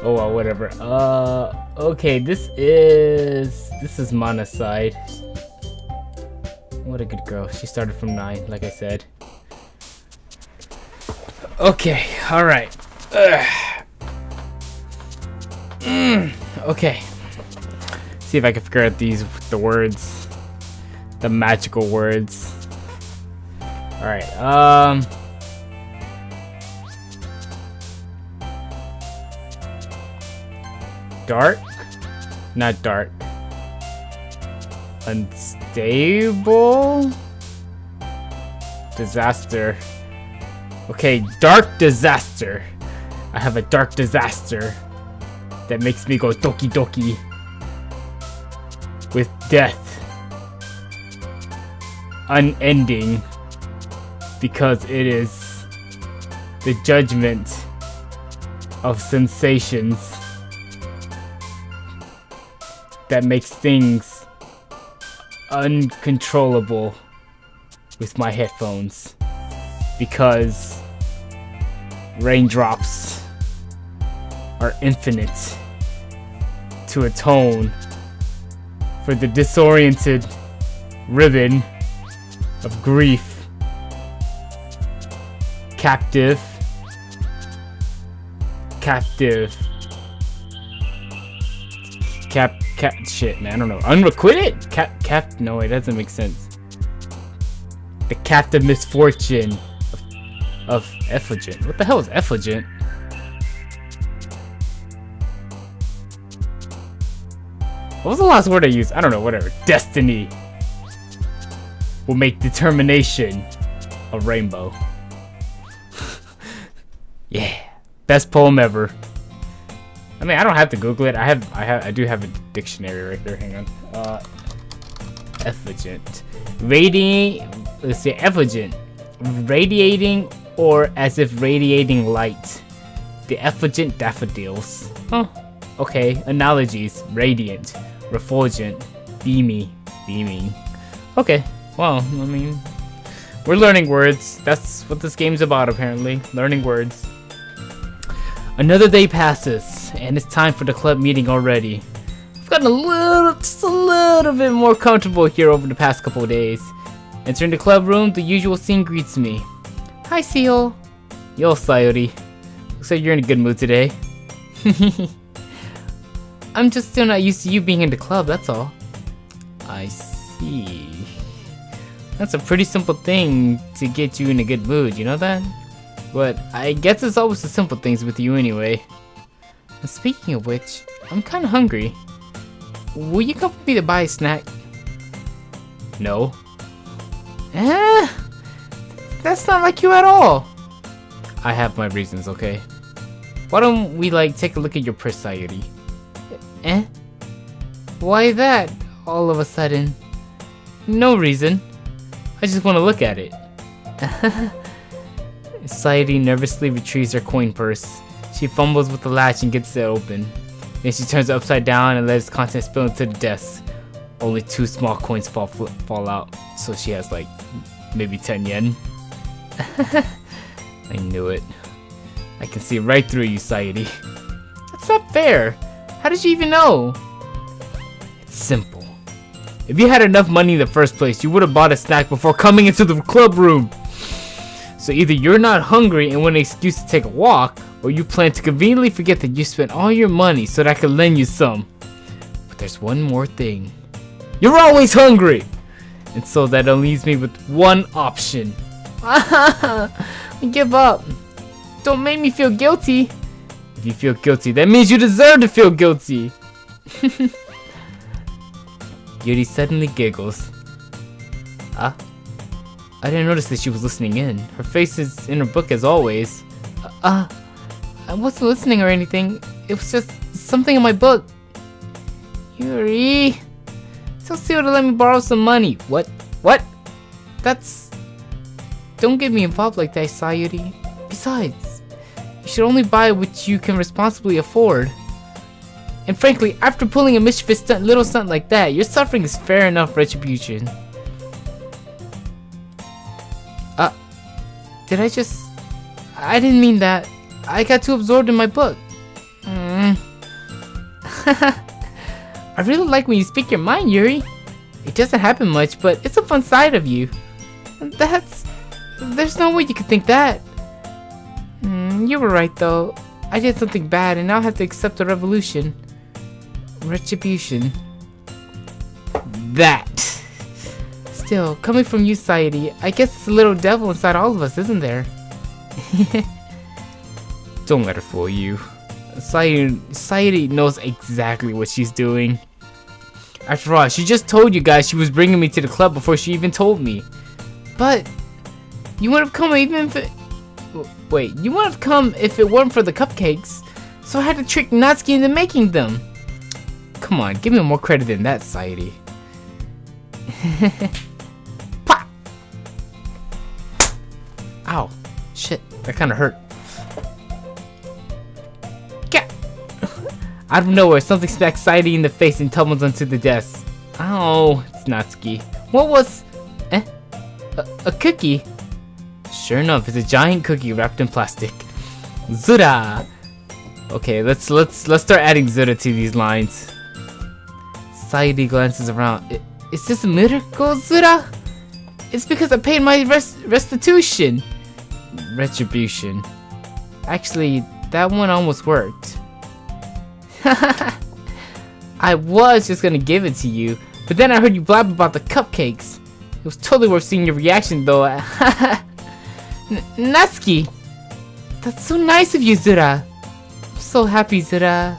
Oh well, whatever. Okay, this is Mana's side. What a good girl. She started from 9, like I said. Okay, alright. Okay. See if I can figure out the words. The magical words. Alright, dark? Not dark. Unstable? Disaster. Okay, dark disaster. I have a dark disaster that makes me go doki doki with death unending because it is the judgment of sensations that makes things uncontrollable with my headphones because raindrops are infinite to atone for the disoriented ribbon of grief, captive, shit, man, I don't know. Unrequited? No, it doesn't make sense. The captive misfortune of effulgent. What the hell is effulgent? What was the last word I used? I don't know, whatever. Destiny will make determination a rainbow. Yeah. Best poem ever. I mean, I don't have to Google it. I do have a dictionary right there. Hang on. Effulgent. Let's say effulgent. Radiating or as if radiating light. The effulgent daffodils. Huh. Okay. Analogies. Radiant. Refulgent. Beaming. Okay. Well, I mean, we're learning words. That's what this game's about, apparently. Learning words. Another day passes, and it's time for the club meeting already. I've gotten just a little bit more comfortable here over the past couple of days. Entering the club room, the usual scene greets me. Hi, Sial. Yo, Sayori. Looks like you're in a good mood today. I'm just still not used to you being in the club, that's all. I see. That's a pretty simple thing to get you in a good mood, you know that? But I guess it's always the simple things with you anyway. And speaking of which, I'm kinda hungry. Will you come with me to buy a snack? No. That's not like you at all. I have my reasons, okay? Why don't we take a look at your purse, Sayuri? Why that, all of a sudden? No reason. I just want to look at it. Sayuri nervously retrieves her coin purse. She fumbles with the latch and gets it open. Then she turns it upside down and lets its contents spill into the desk. Only 2 small coins fall out, so she has maybe 10 yen. I knew it. I can see right through you, Sayuri. That's not fair. How did you even know? It's simple. If you had enough money in the first place, you would have bought a snack before coming into the club room. So either you're not hungry and want an excuse to take a walk, or you plan to conveniently forget that you spent all your money so that I could lend you some. But there's one more thing. You're always hungry! And so that leaves me with one option. Give up. Don't make me feel guilty. If you feel guilty, that means you deserve to feel guilty. Yuri suddenly giggles. I didn't notice that she was listening in. Her face is in her book as always. I wasn't listening or anything. It was just something in my book. Yuri. Tell Sial to let me borrow some money. What? That's... Don't get me involved like that, Sayuri. Besides, you should only buy what you can responsibly afford. And frankly, after pulling a mischievous little stunt like that, your suffering is fair enough retribution. I didn't mean that. I got too absorbed in my book. I really like when you speak your mind, Yuri. It doesn't happen much, but it's a fun side of you. There's no way you could think that. You were right though. I did something bad and now I have to accept the revolution. Retribution. That. Still, coming from you, Saidi, I guess it's a little devil inside all of us, isn't there? Don't let her fool you. Saidi knows exactly what she's doing. After all, she just told you guys she was bringing me to the club before she even told me. But you would have come even if it... Wait, you would have come if it weren't for the cupcakes. So I had to trick Natsuki into making them. Come on, give me more credit than that, Saidi. Pop! Ow. Shit, that kinda hurt. Get! Out of nowhere, something smacks Saidi in the face and tumbles onto the desk. Oh, it's Natsuki. What was... A cookie? Sure enough, it's a giant cookie wrapped in plastic. Zura! Okay, let's start adding Zura to these lines. Saidi glances around. Is this a miracle, Zura? It's because I paid my restitution. Retribution. Actually, that one almost worked. I was just gonna give it to you, but then I heard you blab about the cupcakes. It was totally worth seeing your reaction though. Natsuki! That's so nice of you, Zura. I'm so happy, Zura.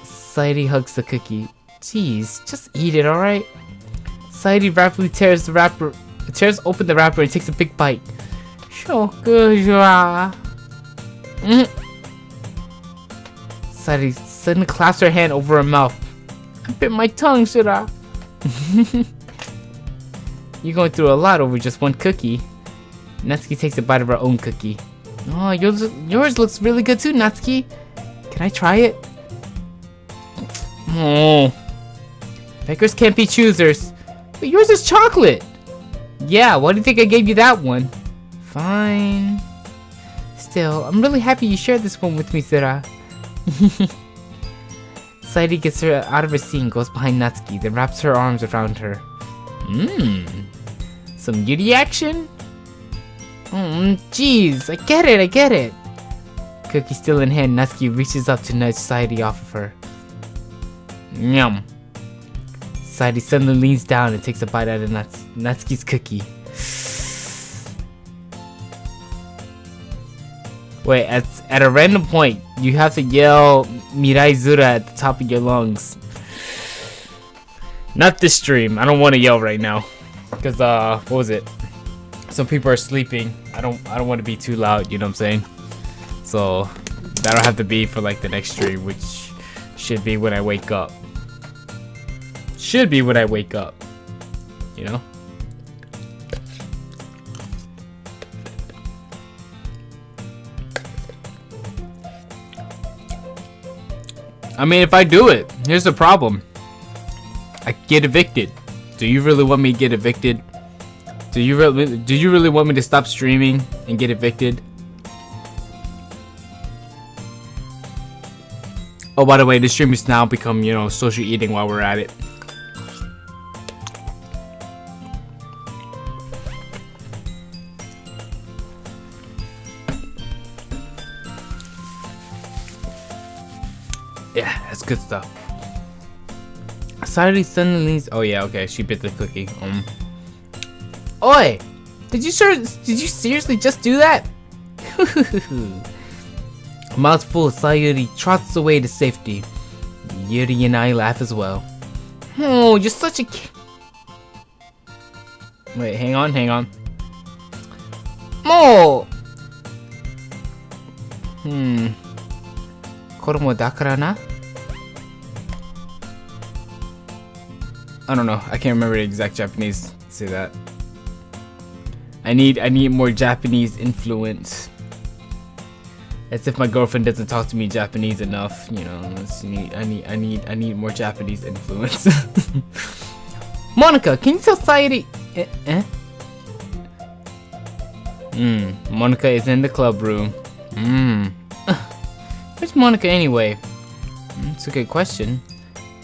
Saidi hugs the cookie. Jeez, just eat it, alright? Saidi rapidly tears open the wrapper and takes a big bite. So good, Zura. Saidi suddenly claps her hand over her mouth. I bit my tongue, Zura. You're going through a lot over just one cookie. Natsuki takes a bite of her own cookie. Oh, yours looks really good too, Natsuki. Can I try it? Oh. Beggars can't be choosers. But yours is chocolate. Yeah, why do you think I gave you that one? Fine. Still, I'm really happy you shared this one with me, Zura. Saidi gets her out of her seat and goes behind Natsuki, then wraps her arms around her. Some beauty action? Jeez, I get it. Cookie still in hand, Natsuki reaches up to nudge Saidi off of her. Yum. Saidi suddenly leans down and takes a bite out of Natsuki's cookie. Wait, at a random point, you have to yell Mirai Zura at the top of your lungs. Not this stream. I don't want to yell right now. Because, what was it? Some people are sleeping. I don't want to be too loud, you know what I'm saying? So, that'll have to be for like the next stream, which should be when I wake up. Should be when I wake up. You know? I mean, if I do it, here's the problem. I get evicted. Do you really want me to get evicted? Do you really want me to stop streaming and get evicted? Oh, by the way, the stream has now become, you know, social eating while we're at it. Yeah, that's good stuff. Saturday suddenly leans. Oh yeah, okay. She bit the cookie. Oi! Did you seriously just do that? Mouth full, Sayuri trots away to safety. Yuri and I laugh as well. Oh, you're such a kid. Wait, hang on. Mo. Koromo dakara na? I don't know. I can't remember the exact Japanese to say that. I need more Japanese influence. As if my girlfriend doesn't talk to me Japanese enough, you know. I need more Japanese influence. Monica, can you tell Sairi? Monica is in the club room. Where's Monica anyway? It's a good question.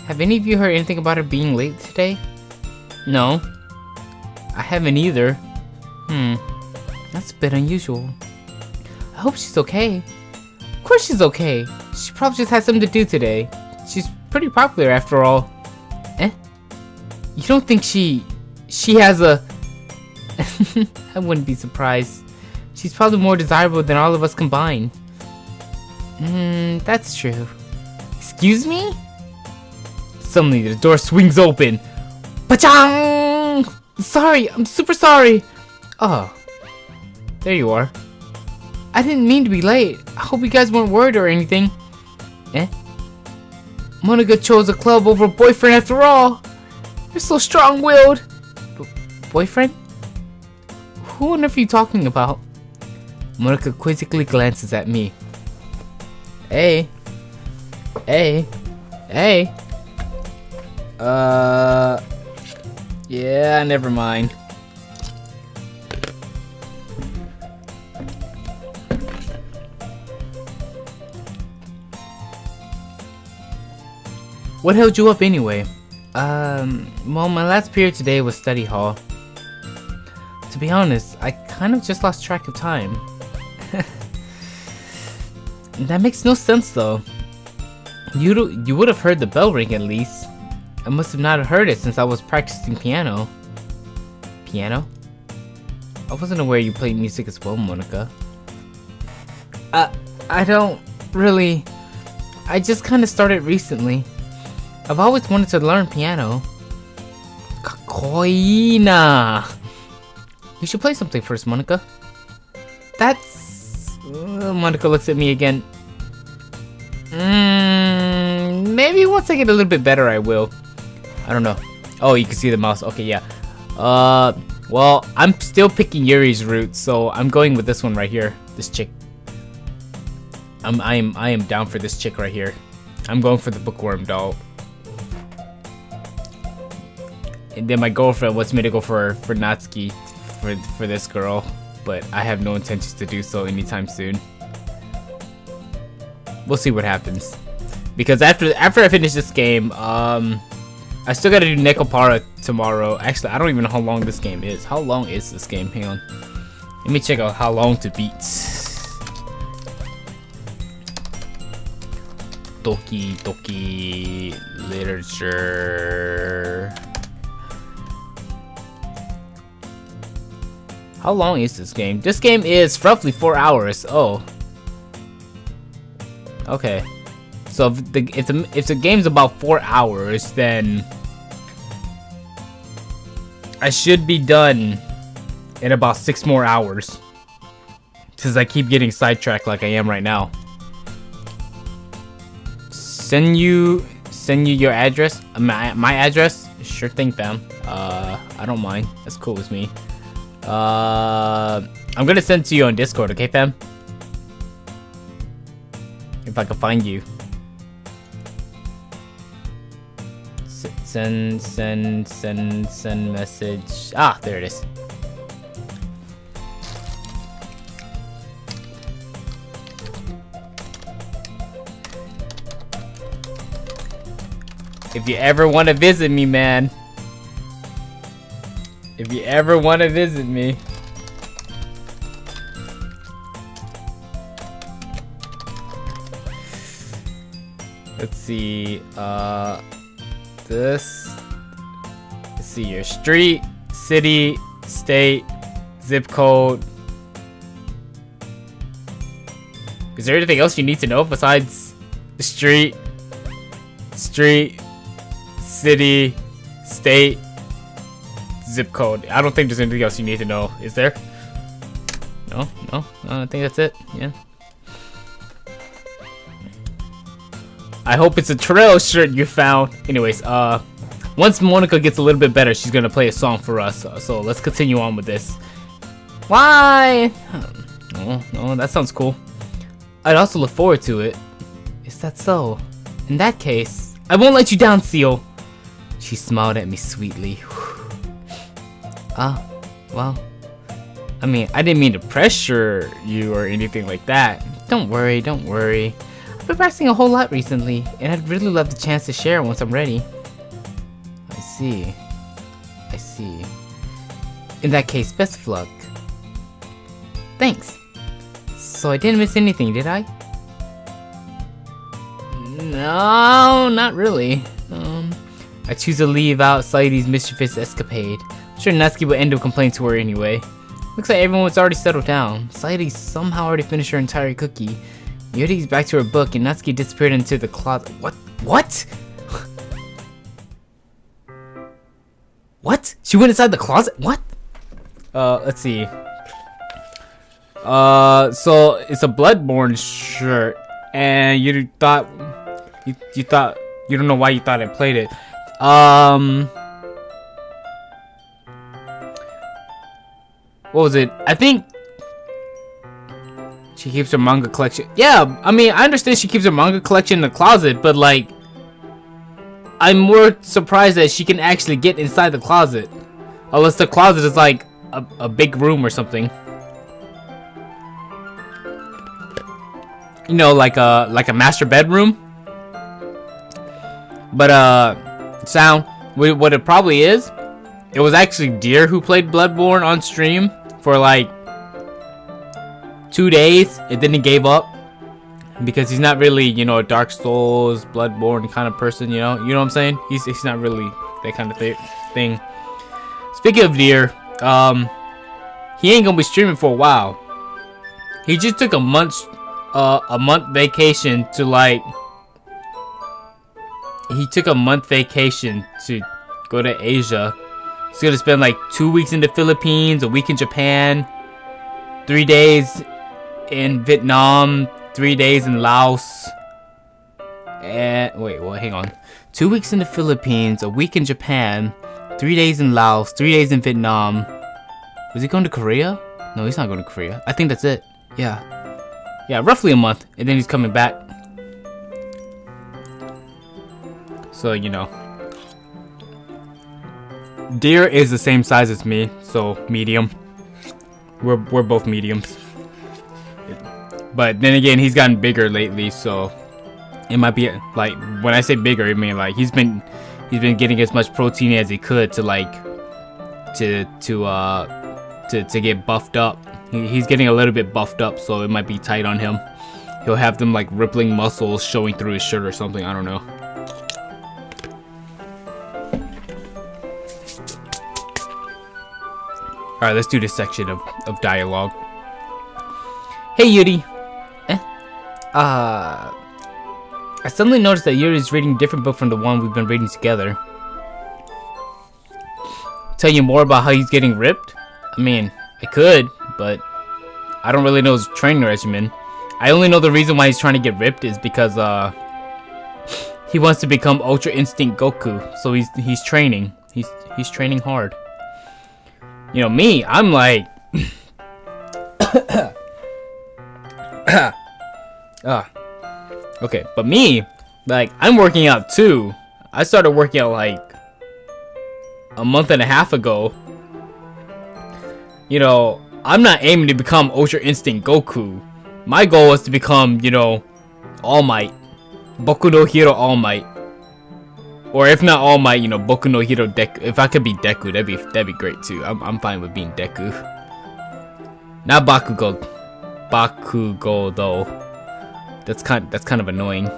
Have any of you heard anything about her being late today? No. I haven't either. That's a bit unusual. I hope she's okay. Of course she's okay. She probably just had something to do today. She's pretty popular after all. Eh? You don't think she has a... I wouldn't be surprised. She's probably more desirable than all of us combined. That's true. Excuse me? Suddenly the door swings open. Pachang! Sorry, I'm super sorry. Oh, there you are. I didn't mean to be late. I hope you guys weren't worried or anything. Eh? Monica chose a club over a boyfriend after all. You're so strong-willed. Boyfriend? Who on earth are you talking about? Monica quizzically glances at me. Hey. Hey. Hey. Yeah, never mind. What held you up anyway? Well, my last period today was study hall. To be honest, I kind of just lost track of time. That makes no sense though. You would have heard the bell ring at least. I must have not heard it since I was practicing piano. Piano? I wasn't aware you played music as well, Monica. I don't really... I just kind of started recently. I've always wanted to learn piano. Kakoi na. You should play something first, Monica. That's... Monica looks at me again. Maybe once I get a little bit better, I will. I don't know. Oh, you can see the mouse. Okay, yeah. Well, I'm still picking Yuri's route, so I'm going with this one right here. This chick. I am down for this chick right here. I'm going for the bookworm doll. And then my girlfriend wants me to go for Natsuki for this girl, but I have no intentions to do so anytime soon. We'll see what happens. Because after I finish this game, I still gotta do Nekopara tomorrow. Actually, I don't even know how long this game is. How long is this game? Hang on. Let me check out how long to beat. Doki Doki Literature. How long is this game? This game is roughly 4 hours. Oh. Okay. So if the game's about 4 hours, then I should be done in about 6 more hours. Since I keep getting sidetracked like I am right now. Send you your address? My address? Sure thing, fam. I don't mind. That's cool with me. I'm gonna send it to you on Discord, okay, fam? If I can find you. Send message. Ah, there it is. If you ever want to visit me, man. If you ever want to visit me. Let's see. Let's see your street, city, state, zip code. Is there anything else you need to know besides the street, city, state, zip code? I don't think there's anything else you need to know. Is there? No, I think that's it. Yeah. I hope it's a trail shirt you found. Anyways, once Monica gets a little bit better, she's gonna play a song for us. So let's continue on with this. Why? No, that sounds cool. I'd also look forward to it. Is that so? In that case, I won't let you down, Sial. She smiled at me sweetly. Well, I mean, I didn't mean to pressure you or anything like that. Don't worry. I've been practicing a whole lot recently, and I'd really love the chance to share it once I'm ready. I see. I see. In that case, best of luck. Thanks. So I didn't miss anything, did I? No, not really. I choose to leave out Saeedi's mischievous escapade. I'm sure Natsuki would end up complaining to her anyway. Looks like everyone's already settled down. Saeedi somehow already finished her entire cookie. Yuri's back to her book and Natsuki disappeared into the closet. What? What? What? She went inside the closet? What? Let's see. So it's a Bloodborne shirt, and you thought you thought you don't know why you thought I played it. What was it? I think she keeps her manga collection. Yeah, I mean, I understand she keeps her manga collection in the closet, but like, I'm more surprised that she can actually get inside the closet, unless the closet is like a big room or something. You know, like a master bedroom. But sound, what it probably is, it was actually Deer who played Bloodborne on stream for like 2 days, and then he gave up because he's not really, you know, a Dark Souls, Bloodborne kind of person. You know what I'm saying? He's not really that kind of thing. Speaking of Deer, he ain't gonna be streaming for a while. He just took a month vacation to like. He took a month vacation to go to Asia. He's gonna spend like 2 weeks in the Philippines, a week in Japan, 3 days in Vietnam, 3 days in Laos. And wait, hang on. 2 weeks in the Philippines, a week in Japan, 3 days in Laos, 3 days in Vietnam. Was he going to Korea? No, he's not going to Korea. I think that's it. Yeah, roughly a month, and then he's coming back. So, you know, Deer is the same size as me, so medium. We're both mediums. But then again, he's gotten bigger lately, so it might be like, when I say bigger, I mean like he's been getting as much protein as he could to like to get buffed up. He's getting a little bit buffed up, so it might be tight on him. He'll have them like rippling muscles showing through his shirt or something. I don't know. Alright, let's do this section of dialogue. Hey Yuri. I suddenly noticed that Yuri is reading a different book from the one we've been reading together. Tell you more about how he's getting ripped? I mean, I could, but I don't really know his training regimen. I only know the reason why he's trying to get ripped is because he wants to become Ultra Instinct Goku. So he's training. He's training hard. You know, me, I'm like okay, but me, like, I'm working out too. I started working out like a month and a half ago. You know, I'm not aiming to become Ultra Instinct Goku. My goal is to become, you know, All Might. Boku no Hero All Might. Or if not All Might, you know, Boku no Hero Deku. If I could be Deku, that'd be great too. I'm fine with being Deku. Not Bakugo. Bakugo though. That's kind of annoying.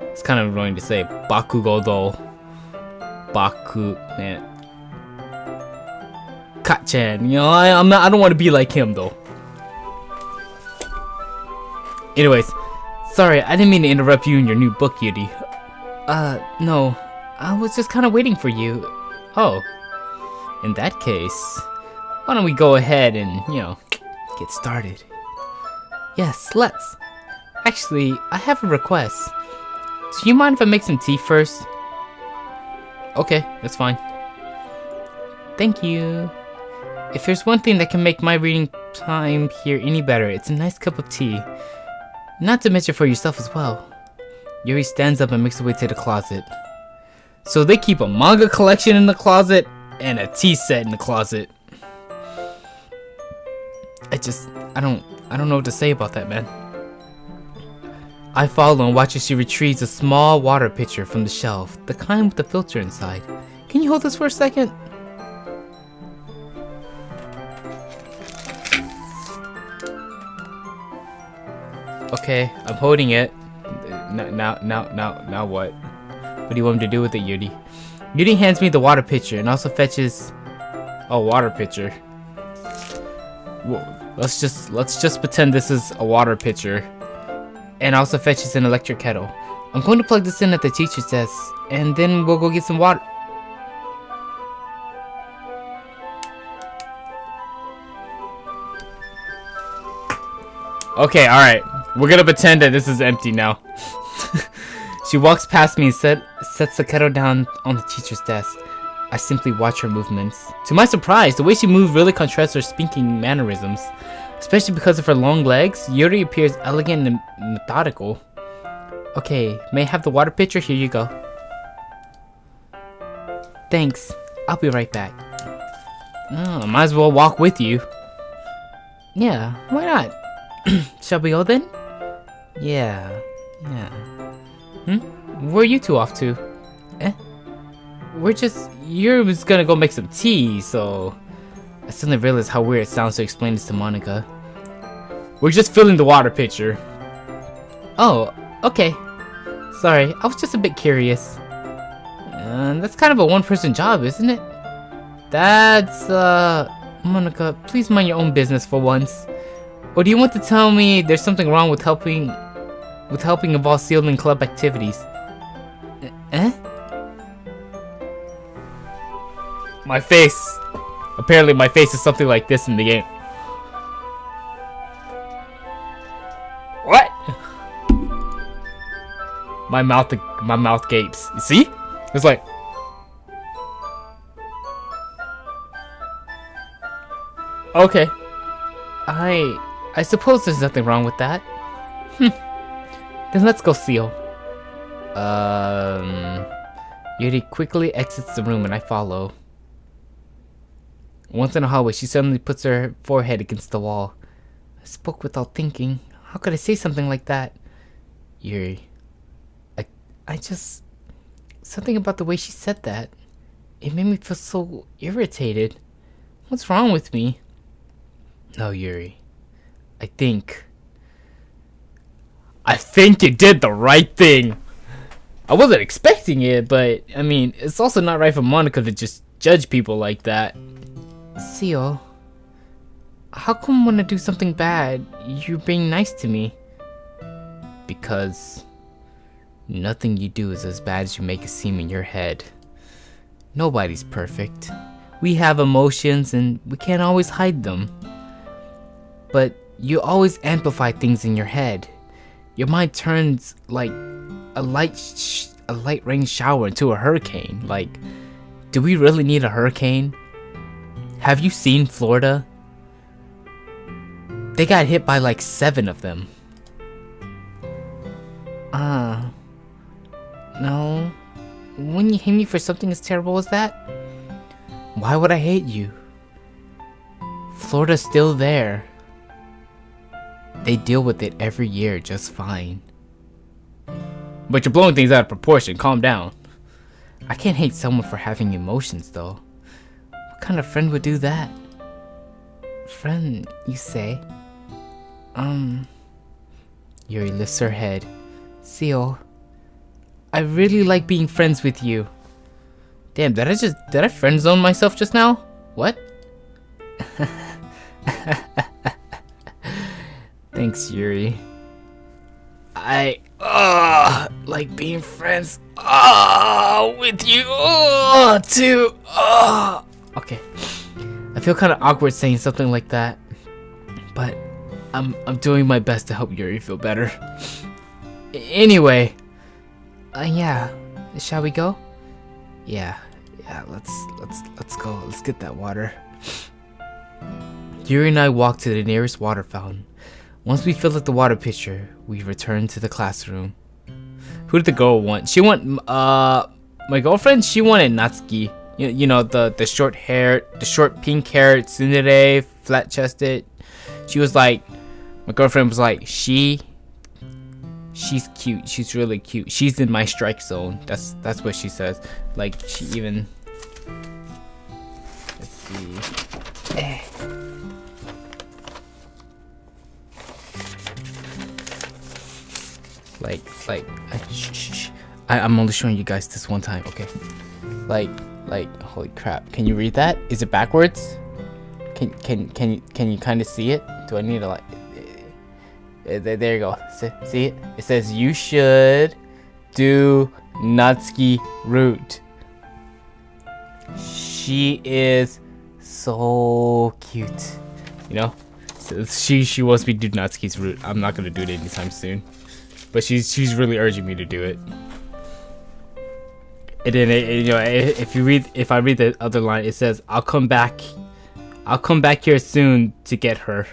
It's kind of annoying to say Bakugo though. Man. Kat-chan, you know, I don't want to be like him though. Anyways, sorry, I didn't mean to interrupt you in your new book, Yuri. No, I was just kind of waiting for you. Oh, in that case, why don't we go ahead and, you know, get started? Yes, let's. Actually, I have a request. Do you mind if I make some tea first? Okay, that's fine. Thank you. If there's one thing that can make my reading time here any better, it's a nice cup of tea. Not to mention for yourself as well. Yuri stands up and makes her way to the closet. So they keep a manga collection in the closet and a tea set in the closet. I don't know what to say about that, man. I follow and watch as she retrieves a small water pitcher from the shelf, the kind with the filter inside. Can you hold this for a second? Okay, I'm holding it. Now what? What do you want me to do with it, Yuri? Yuri hands me the water pitcher and also fetches a water pitcher. Let's just pretend this is a water pitcher. And also fetches an electric kettle. I'm going to plug this in at the teacher's desk, and then we'll go get some water. Okay, alright. We're gonna pretend that this is empty now. She walks past me and sets the kettle down on the teacher's desk. I simply watch her movements. To my surprise, the way she moves really contrasts her speaking mannerisms. Especially because of her long legs, Yuri appears elegant and methodical. Okay, may I have the water pitcher? Here you go. Thanks. I'll be right back. Oh, might as well walk with you. Yeah, why not? Shall we go then? Yeah. Where are you two off to? You're just gonna go make some tea, so... I suddenly realized how weird it sounds to explain this to Monica. We're just filling the water pitcher. Oh, okay. Sorry, I was just a bit curious. That's kind of a one-person job, isn't it? That's, Monica, please mind your own business for once. Or do you want to tell me there's something wrong with helping involve Sial in club activities? My face. Apparently my face is something like this in the game. What? My mouth gapes. You see? It's like... Okay. I suppose there's nothing wrong with that. Then let's go, Sial. Yuri quickly exits the room and I follow. Once in the hallway, she suddenly puts her forehead against the wall. I spoke without thinking. How could I say something like that? Yuri. I just... Something about the way she said that. It made me feel so irritated. What's wrong with me? No, Yuri. I think you did the right thing. I wasn't expecting it, but, I mean, it's also not right for Monica to just judge people like that. Sial, how come when I do something bad, you're being nice to me? Because nothing you do is as bad as you make it seem in your head. Nobody's perfect. We have emotions and we can't always hide them. But you always amplify things in your head. Your mind turns like a light rain shower into a hurricane. Like, do we really need a hurricane? Have you seen Florida? They got hit by like 7 of them. No. Wouldn't you hate me for something as terrible as that? Why would I hate you? Florida's still there. They deal with it every year just fine. But you're blowing things out of proportion. Calm down. I can't hate someone for having emotions though. What kind of friend would do that? Friend, you say? Yuri lifts her head. Sial, I really like being friends with you. Damn, did I friend zone myself just now? What? Thanks, Yuri. I like being friends with you too. Okay. I feel kind of awkward saying something like that, but I'm doing my best to help Yuri feel better. Anyway, yeah, shall we go? Yeah, let's go. Let's get that water. Yuri and I walk to the nearest water fountain. Once we fill up the water pitcher, we return to the classroom. Who did the girl want? She want my girlfriend. She wanted Natsuki. You know the short hair, the short pink hair tsundere, flat chested. She was like, my girlfriend was like, she she's cute. She's really cute. She's in my strike zone. That's what she says. Like she even. Let's see. I'm only showing you guys this one time, okay? Like, holy crap! Can you read that? Is it backwards? Can you kind of see it? Do I need to like? There you go. See it? It says you should do Natsuki route. She is so cute, you know. So she wants me to do Natsuki's route. I'm not gonna do it anytime soon, but she's really urging me to do it. And then you know, if I read the other line, it says I'll come back here soon to get her.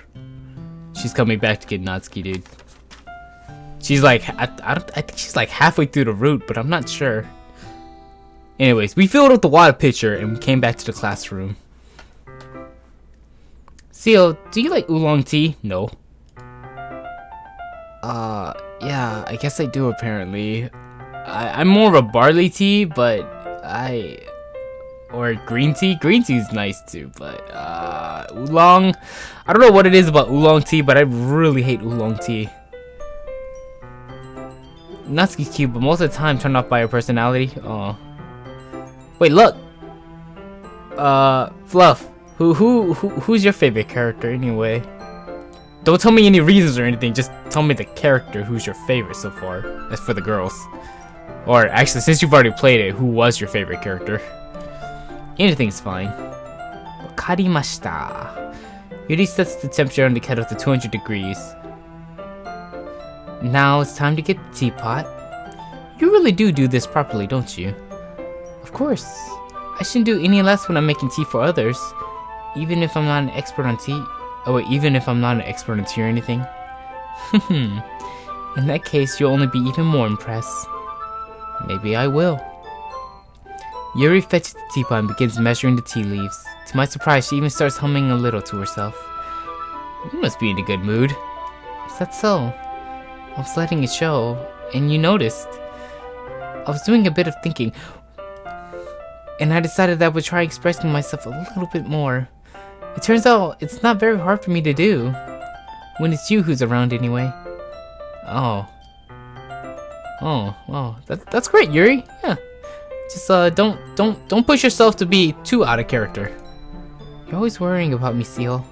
She's coming back to get Natsuki, dude. She's like I think she's like halfway through the route, but I'm not sure. Anyways, we filled up the water pitcher and we came back to the classroom. Sial, do you like oolong tea? No. Yeah, I guess I do apparently. I'm more of a barley tea, but or green tea. Green tea is nice too, but oolong. I don't know what it is about oolong tea, but I really hate oolong tea. Natsuki's cute, but most of the time turned off by her personality. Oh. Wait, look. Fluff. Who's your favorite character anyway? Don't tell me any reasons or anything. Just tell me the character who's your favorite so far. That's for the girls. Or actually, since you've already played it, who was your favorite character? Anything's fine. Wakarimashita. Yuri sets the temperature on the kettle to 200 degrees. Now it's time to get the teapot. You really do this properly, don't you? Of course. I shouldn't do any less when I'm making tea for others. Even if I'm not an expert on tea. Oh wait, even if I'm not an expert on tea or anything. In that case, you'll only be even more impressed. Maybe I will. Yuri fetches the teapot and begins measuring the tea leaves. To my surprise, she even starts humming a little to herself. You must be in a good mood. Is that so? I was letting it show, and you noticed. I was doing a bit of thinking, and I decided that I would try expressing myself a little bit more. It turns out it's not very hard for me to do. When it's you who's around anyway. Oh, that's great, Yuri. Yeah. Just don't push yourself to be too out of character. You're always worrying about me, Sial.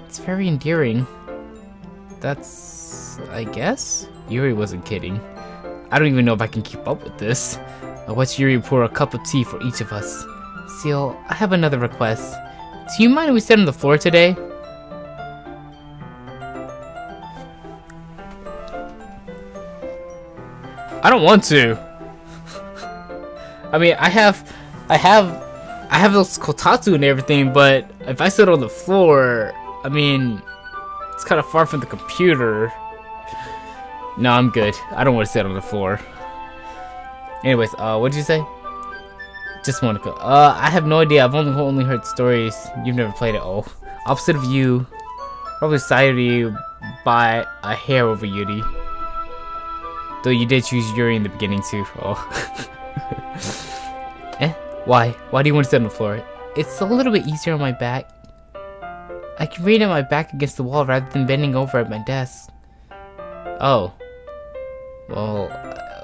It's very endearing. That's, I guess? Yuri wasn't kidding. I don't even know if I can keep up with this. I'll watch Yuri pour a cup of tea for each of us. Sial, I have another request. Do you mind if we sit on the floor today? I don't want to. I mean, I have those kotatsu and everything, but if I sit on the floor, I mean, it's kind of far from the computer. No, I'm good. I don't want to sit on the floor. Anyways, what did you say? Just want to go. I have no idea. I've only heard stories. You've never played it. Oh, opposite of you, probably sided you by a hair over Yuri. Though you did choose Yuri in the beginning too. Oh. Why? Why do you want to sit on the floor? It's a little bit easier on my back. I can read on my back against the wall rather than bending over at my desk. Oh. Well,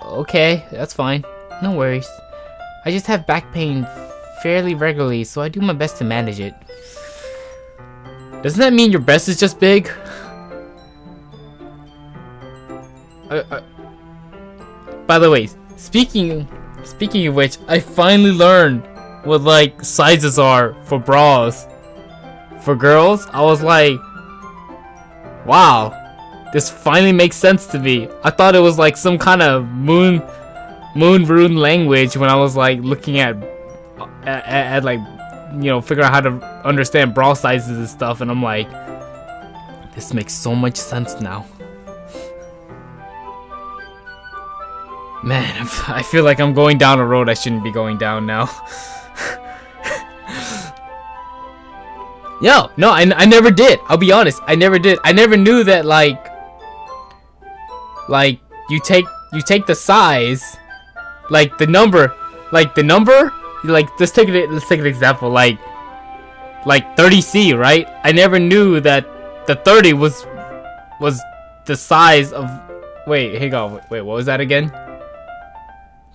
okay, that's fine. No worries. I just have back pain fairly regularly, so I do my best to manage it. Doesn't that mean your breast is just big? By the way, speaking of which, I finally learned what like sizes are for bras. For girls, I was like, wow, this finally makes sense to me. I thought it was like some kind of moon rune language when I was like looking at like, you know, figuring out how to understand bra sizes and stuff, and I'm like, this makes so much sense now. Man, I feel like I'm going down a road I shouldn't be going down now. No, I never did. I'll be honest, I never did. I never knew that like you take the size, like the number, let's take an example, like 30C, right? I never knew that the 30 was the size of, wait, hang on, wait, what was that again?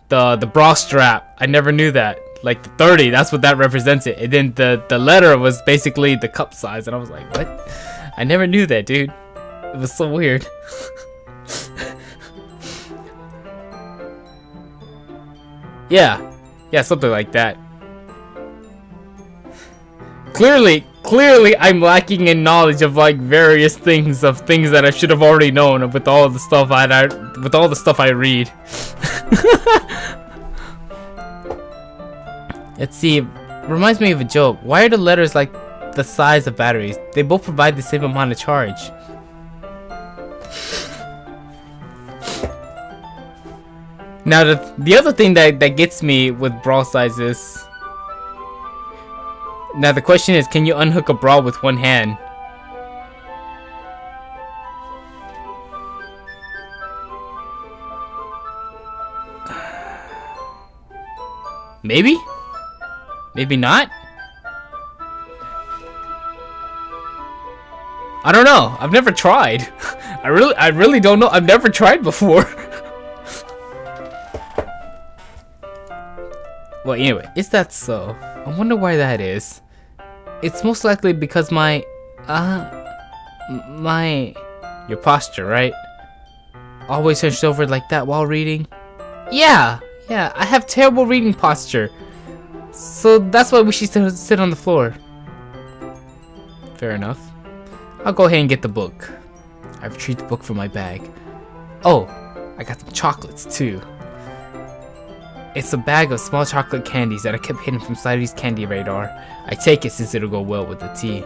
The bra strap. I never knew that. Like the 30, that's what that represents it. And then the letter was basically the cup size, and I was like, what? I never knew that, dude. It was so weird. Yeah, something like that. Clearly, I'm lacking in knowledge of like various things that I should have already known with all the stuff I read. Let's see. It reminds me of a joke. Why are the letters like the size of batteries? They both provide the same amount of charge. Now the other thing that gets me with bra sizes. Now the question is, can you unhook a bra with one hand? Maybe? Maybe not? I don't know. I've never tried. I really don't know. I've never tried before. Well, anyway, is that so? I wonder why that is. It's most likely because your posture, right? Always hunched over like that while reading. Yeah, I have terrible reading posture. So that's why we should sit on the floor. Fair enough. I'll go ahead and get the book. I retrieved the book from my bag. Oh, I got some chocolates too. It's a bag of small chocolate candies that I kept hidden from Sayuri's candy radar. I take it since it'll go well with the tea.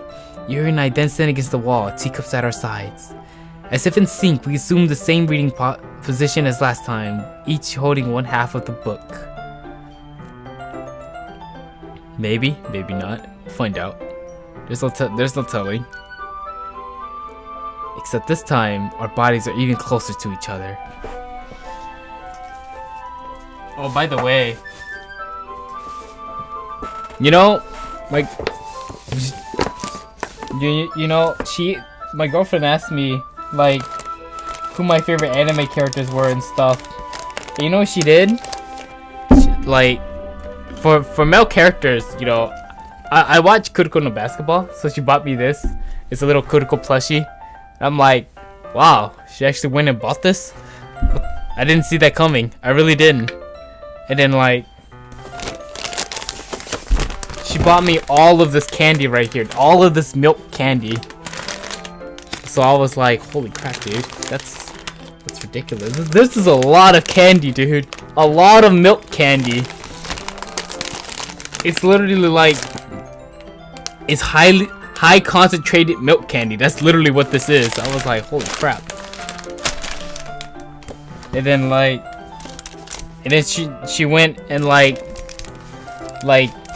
Yuri and I then stand against the wall, teacups at our sides. As if in sync, we assume the same reading position as last time, each holding one half of the book. Maybe, maybe not. We'll find out. There's no telling. Except this time, our bodies are even closer to each other. Oh, by the way, you know, like, my girlfriend asked me, like, who my favorite anime characters were and stuff. And you know what she did? Like, for male characters, you know, I watch Kuroko no Basketball, so she bought me this. It's a little Kuroko plushie. I'm like, wow, she actually went and bought this? I didn't see that coming. I really didn't. And then, like, she bought me all of this candy right here. All of this milk candy. So I was like, holy crap, dude. That's ridiculous. This is a lot of candy, dude. A lot of milk candy. It's literally like, it's high concentrated milk candy. That's literally what this is. I was like, holy crap. And then, like, and then she went and like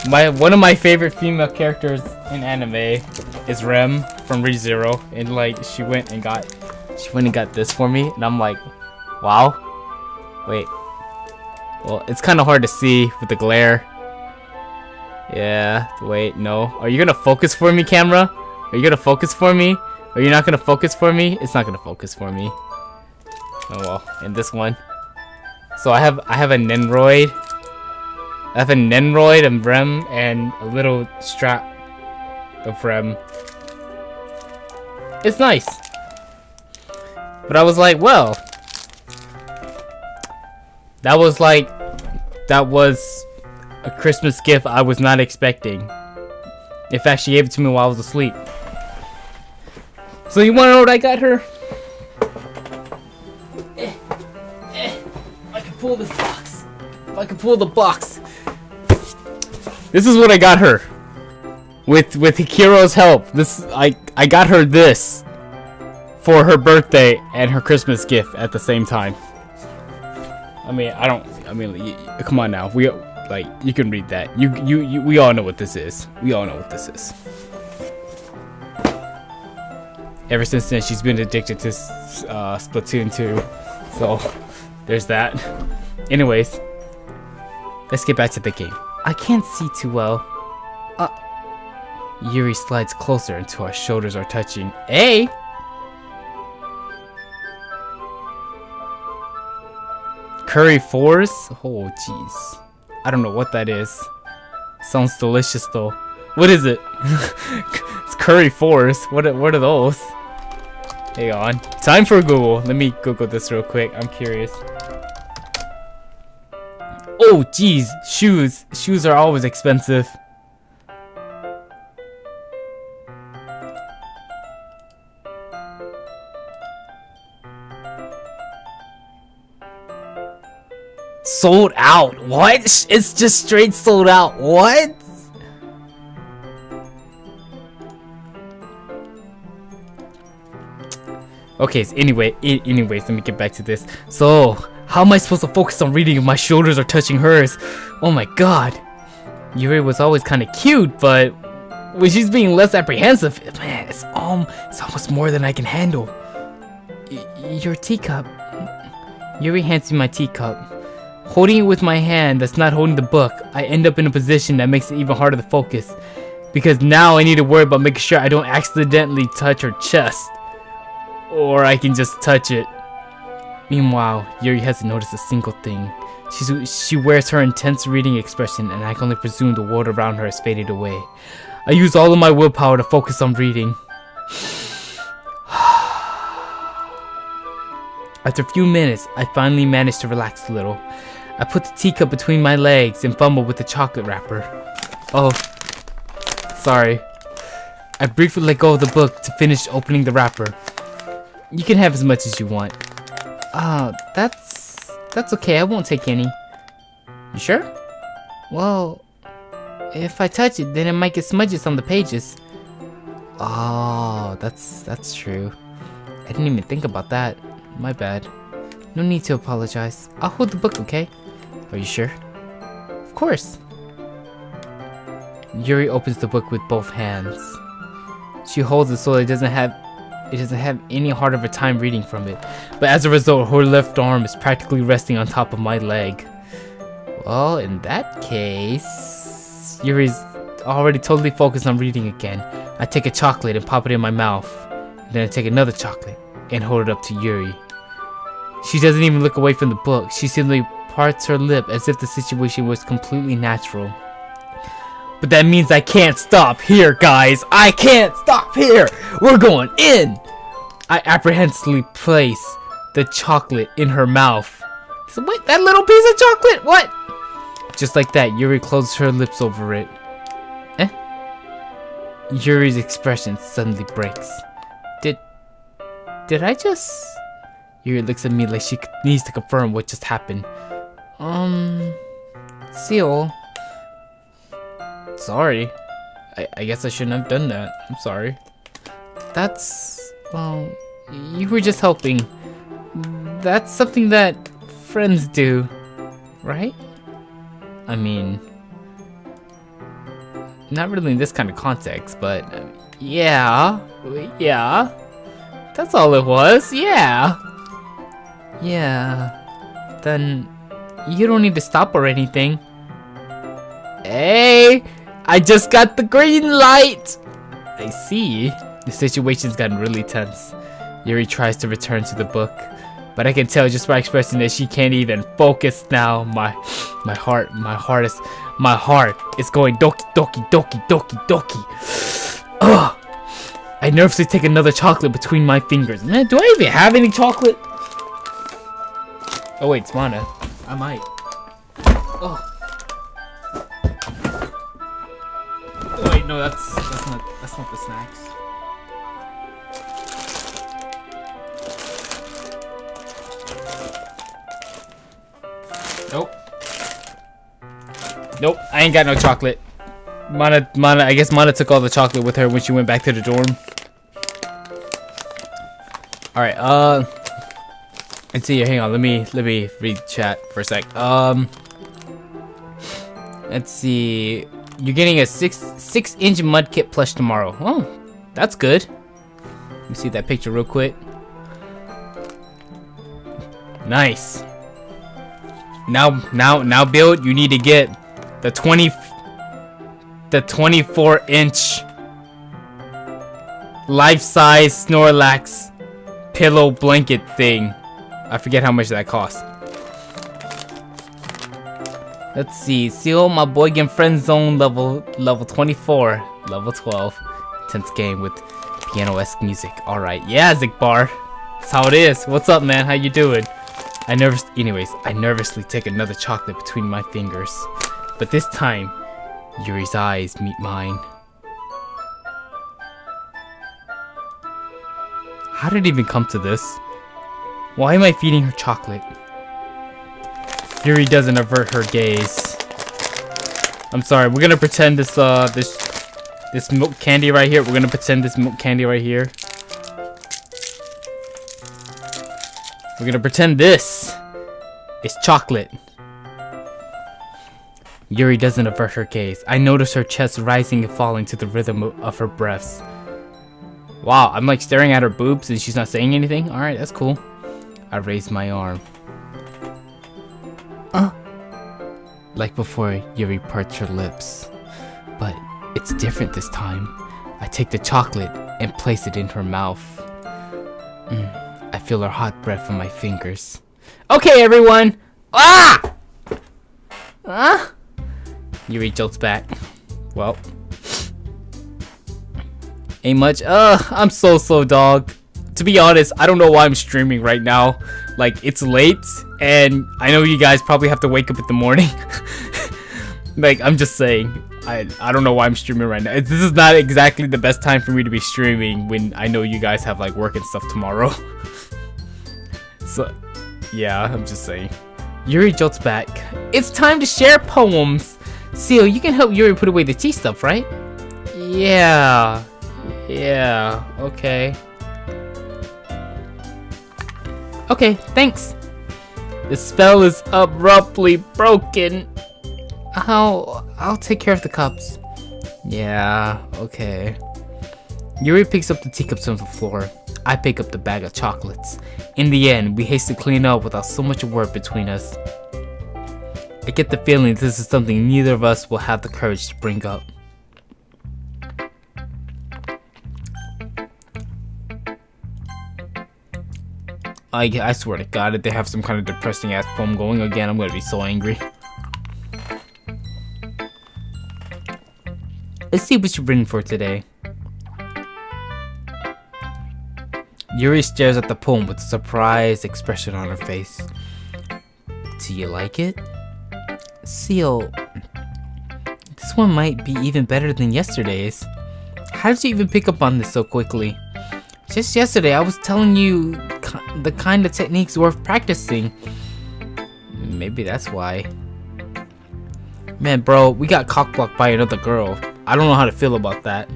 one of my favorite female characters in anime is Rem from ReZero, and like she went and got this for me, and I'm like, wow. Wait. Well, it's kind of hard to see with the glare. Yeah. Wait. No. Are you gonna focus for me, camera? Are you gonna focus for me? Are you not gonna focus for me? It's not gonna focus for me. Oh well. And this one. So I have a Nenroid. I have a Nenroid and Rem and a little strap of Rem. It's nice. But I was like, well, that was a Christmas gift I was not expecting. In fact, she gave it to me while I was asleep. So you wanna know what I got her? I can pull this box. If I can pull the box. This is what I got her. With Hikiro's help. I got her this for her birthday and her Christmas gift at the same time. Come on now. You can read that. We all know what this is. We all know what this is. Ever since then, she's been addicted to Splatoon 2. So, there's that. Anyways, let's get back to the game. I can't see too well. Yuri slides closer until our shoulders are touching. Hey! Curry fours? Oh, jeez. I don't know what that is. Sounds delicious though. What is it? It's curry fours. What are those? Hang on. Time for Google. Let me Google this real quick. I'm curious. Oh, jeez. Shoes. Shoes are always expensive. Sold out. What? It's just straight sold out. What? Okay, so anyways, let me get back to this. So, how am I supposed to focus on reading if my shoulders are touching hers? Oh my god. Yuri was always kind of cute, but when she's being less apprehensive, man, it's almost more than I can handle. Your teacup. Yuri hands me my teacup. Holding it with my hand that's not holding the book, I end up in a position that makes it even harder to focus. Because now I need to worry about making sure I don't accidentally touch her chest. Or I can just touch it. Meanwhile, Yuri hasn't noticed a single thing. She wears her intense reading expression, and I can only presume the world around her has faded away. I use all of my willpower to focus on reading. After a few minutes, I finally managed to relax a little. I put the teacup between my legs and fumbled with the chocolate wrapper. Oh, sorry. I briefly let go of the book to finish opening the wrapper. You can have as much as you want. That's okay. I won't take any. You sure? Well, if I touch it, then it might get smudges on the pages. Oh, that's true. I didn't even think about that. My bad. No need to apologize. I'll hold the book, okay? Are you sure? Of course. Yuri opens the book with both hands. She holds it so it doesn't have any hard of a time reading from it. But as a result, her left arm is practically resting on top of my leg. Well, in that case, Yuri's already totally focused on reading again. I take a chocolate and pop it in my mouth. Then I take another chocolate and hold it up to Yuri. She doesn't even look away from the book. She simply parts her lip as if the situation was completely natural. But that means I can't stop here, guys. I can't stop here. We're going in. I apprehensively place the chocolate in her mouth. So wait, that little piece of chocolate? What? Just like that, Yuri closes her lips over it. Yuri's expression suddenly breaks. Did I just... Yuri looks at me like she needs to confirm what just happened. Sial. Sorry. I guess I shouldn't have done that. I'm sorry. Well, you were just helping. That's something that friends do, right? I mean, not really in this kind of context, but yeah. That's all it was, yeah. Then you don't need to stop or anything. Hey, I just got the green light. I see. The situation's gotten really tense. Yuri tries to return to the book, but I can tell just by expressing that she can't even focus now. My heart is going doki doki doki doki doki. Ugh. I nervously take another chocolate between my fingers. Man, do I even have any chocolate? Oh wait, it's Mana. I might. Oh. Oh wait, no, that's not the snacks. Nope, I ain't got no chocolate. Mana, I guess Mana took all the chocolate with her when she went back to the dorm. Alright, let's see here, hang on, let me read chat for a sec. Let's see. You're getting a 6-inch mud kit plush tomorrow. Oh, that's good. Let me see that picture real quick. Nice. Now, Build. You need to get the 24-inch life-size Snorlax pillow blanket thing. I forget how much that costs. Let's see. Seal, my boy getting friend zone level 24, level 12. Intense game with piano-esque music. All right, yeah, Zigbar. That's how it is. What's up, man? How you doing? I nervously take another chocolate between my fingers, but this time, Yuri's eyes meet mine. How did it even come to this? Why am I feeding her chocolate? Yuri doesn't avert her gaze. I'm sorry. We're gonna pretend this milk candy right here. We're gonna pretend this milk candy right here. We're gonna pretend this is chocolate. Yuri doesn't avert her gaze. I notice her chest rising and falling to the rhythm of her breaths. Wow, I'm like staring at her boobs and she's not saying anything? Alright, that's cool. I raise my arm. Like before, Yuri parts her lips. But it's different this time. I take the chocolate and place it in her mouth. I feel her hot breath on my fingers. Okay, everyone! Ah! Yuri jolts back. Well. Ain't much. I'm so slow, dog. To be honest, I don't know why I'm streaming right now. Like, it's late, and I know you guys probably have to wake up in the morning. Like, I'm just saying. I don't know why I'm streaming right now. This is not exactly the best time for me to be streaming when I know you guys have, like, work and stuff tomorrow. So, yeah, I'm just saying. Yuri jolts back. It's time to share poems. Seal, you can help Yuri put away the tea stuff, right? Yeah, okay. Okay, thanks. The spell is abruptly broken. I'll take care of the cups. Yeah, okay. Yuri picks up the teacups from the floor. I pick up the bag of chocolates. In the end, we hastily clean up without so much work between us. I get the feeling this is something neither of us will have the courage to bring up. I swear to God, if they have some kind of depressing ass poem going again, I'm gonna be so angry. Let's see what you've written for today. Yuri stares at the poem with a surprised expression on her face. Do you like it? Seal, this one might be even better than yesterday's. How did you even pick up on this so quickly? Just yesterday, I was telling you the kind of techniques worth practicing. Maybe that's why. Man, bro, we got cockblocked by another girl. I don't know how to feel about that.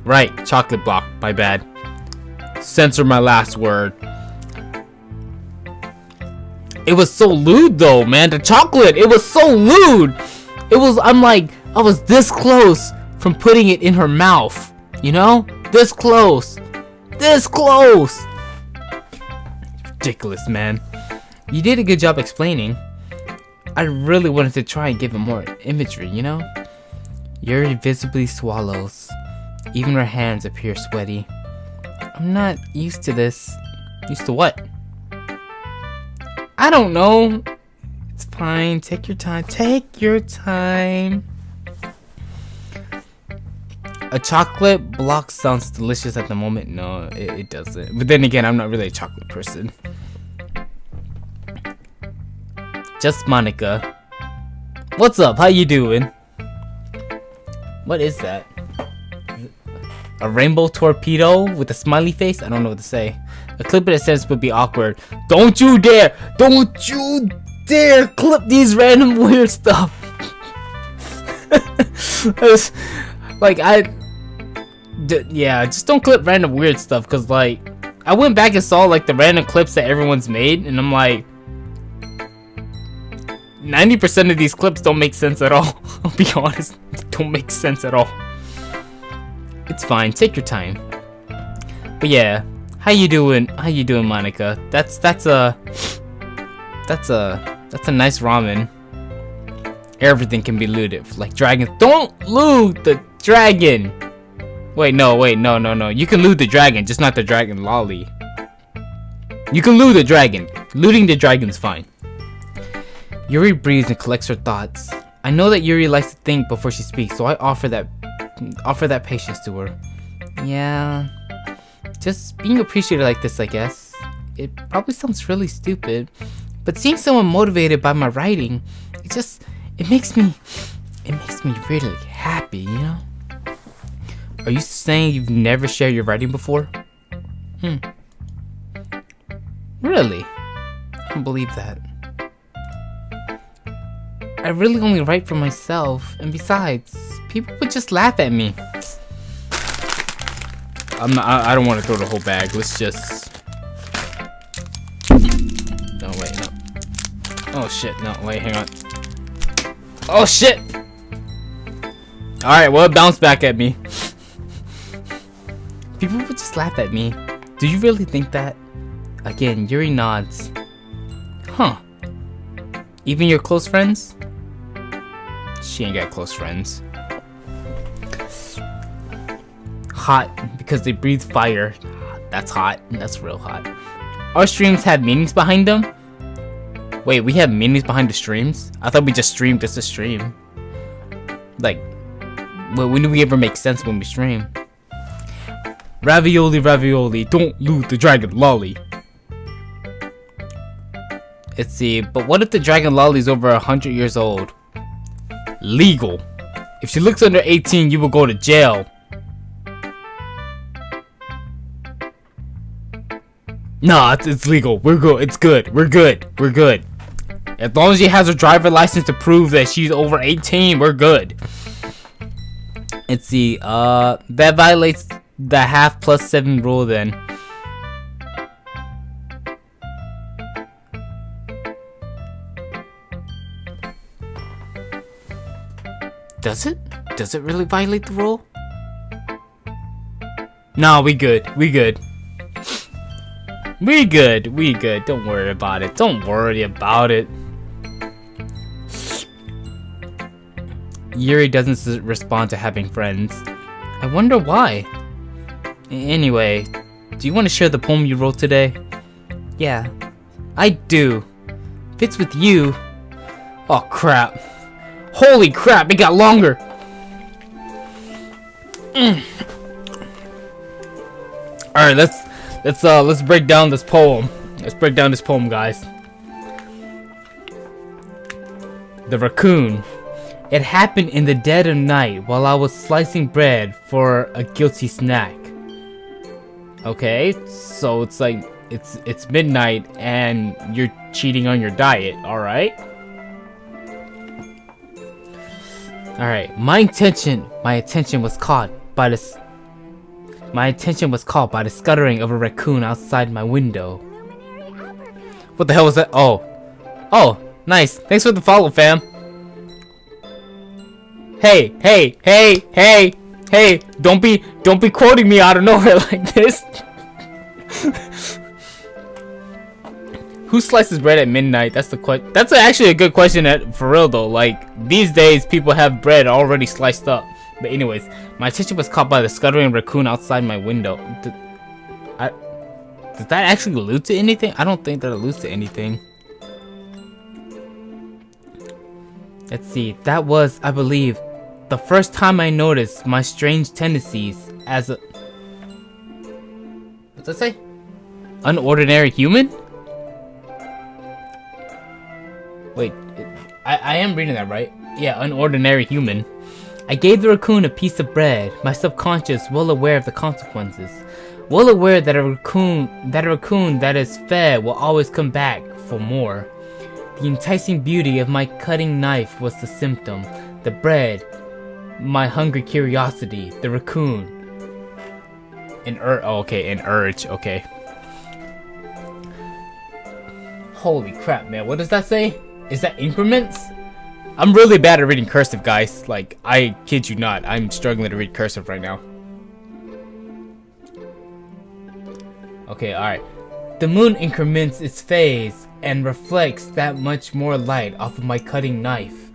Right, chocolate block. My bad. Censor my last word. It was so lewd though, man. The chocolate, it was so lewd. I was this close from putting it in her mouth. You know? This close. This close. Ridiculous, man. You did a good job explaining. I really wanted to try and give it more imagery, you know? Yuri visibly swallows. Even her hands appear sweaty. I'm not used to this. Used to what? I don't know. It's fine. Take your time. Take your time. A chocolate block sounds delicious at the moment. No, it doesn't. But then again, I'm not really a chocolate person. Just Monica. What's up? How you doing? What is that? A rainbow torpedo with a smiley face? I don't know what to say. A clip in a sentence would be awkward. Don't you dare! Don't you dare clip these random weird stuff! Yeah, just don't clip random weird stuff, cause like, I went back and saw like the random clips that everyone's made, and I'm like, 90% of these clips don't make sense at all. I'll be honest, don't make sense at all. It's fine, take your time. But yeah, how you doing? How you doing, Monica? That's a nice ramen. Everything can be looted, like dragons. Don't loot the dragon. Wait, no. You can loot the dragon, just not the dragon lolly. You can loot the dragon. Looting the dragon's fine. Yuri breathes and collects her thoughts. I know that Yuri likes to think before she speaks, so I offer that patience to her. Yeah, just being appreciated like this, I guess. It probably sounds really stupid, but seeing someone motivated by my writing, it makes me really happy, you know? Are you saying you've never shared your writing before? Really? I don't believe that. I really only write for myself, and besides, people would just laugh at me. I don't want to throw the whole bag. Let's just. No, wait, no. Oh shit, no, wait, hang on. Oh shit! Alright, well, it bounced back at me. People would just laugh at me. Do you really think that? Again, Yuri nods. Huh. Even your close friends? She ain't got close friends. Hot, because they breathe fire. That's hot. That's real hot. Our streams have meanings behind them? Wait, we have meanings behind the streams? I thought we just streamed just to stream. Like, when do we ever make sense when we stream? Ravioli, ravioli, don't loot the dragon lolly. Let's see, but what if the dragon lolly's over 100 years old? Legal. If she looks under 18, you will go to jail. Nah, it's legal. We're good. It's good. We're good. We're good. As long as she has her driver license to prove that she's over 18, we're good. Let's see. That violates the half plus 7 rule then. Does it? Does it really violate the rule? No, we good. We good. We good. We good. Don't worry about it. Don't worry about it. Yuri doesn't respond to having friends. I wonder why. Anyway, do you want to share the poem you wrote today? Yeah, I do. If it's with you. Oh crap. Holy crap, it got longer. Alright, let's break down this poem. Let's break down this poem, guys. The raccoon. It happened in the dead of night while I was slicing bread for a guilty snack. Okay, so it's like it's midnight and you're cheating on your diet, alright? Alright, my attention was caught by the scuttering of a raccoon outside my window. What the hell was that? Oh, nice. Thanks for the follow, fam. Hey, don't be quoting me out of nowhere like this. Who slices bread at midnight? That's the question. That's actually a good question for real though. Like, these days people have bread already sliced up. But anyways, my attention was caught by the scuttering raccoon outside my window. Does that actually allude to anything? I don't think that alludes to anything. Let's see. That was, I believe, the first time I noticed my strange tendencies as a... What's that say? Unordinary human? Wait, I am reading that right? Yeah, unordinary human. I gave the raccoon a piece of bread, my subconscious well aware of the consequences. Well aware that a raccoon that is fed will always come back for more. The enticing beauty of my cutting knife was the symptom. The bread, my hungry curiosity, the raccoon. An urge, okay. Holy crap, man, what does that say? Is that increments? I'm really bad at reading cursive, guys. Like, I kid you not, I'm struggling to read cursive right now. Okay, alright. The moon increments its phase and reflects that much more light off of my cutting knife.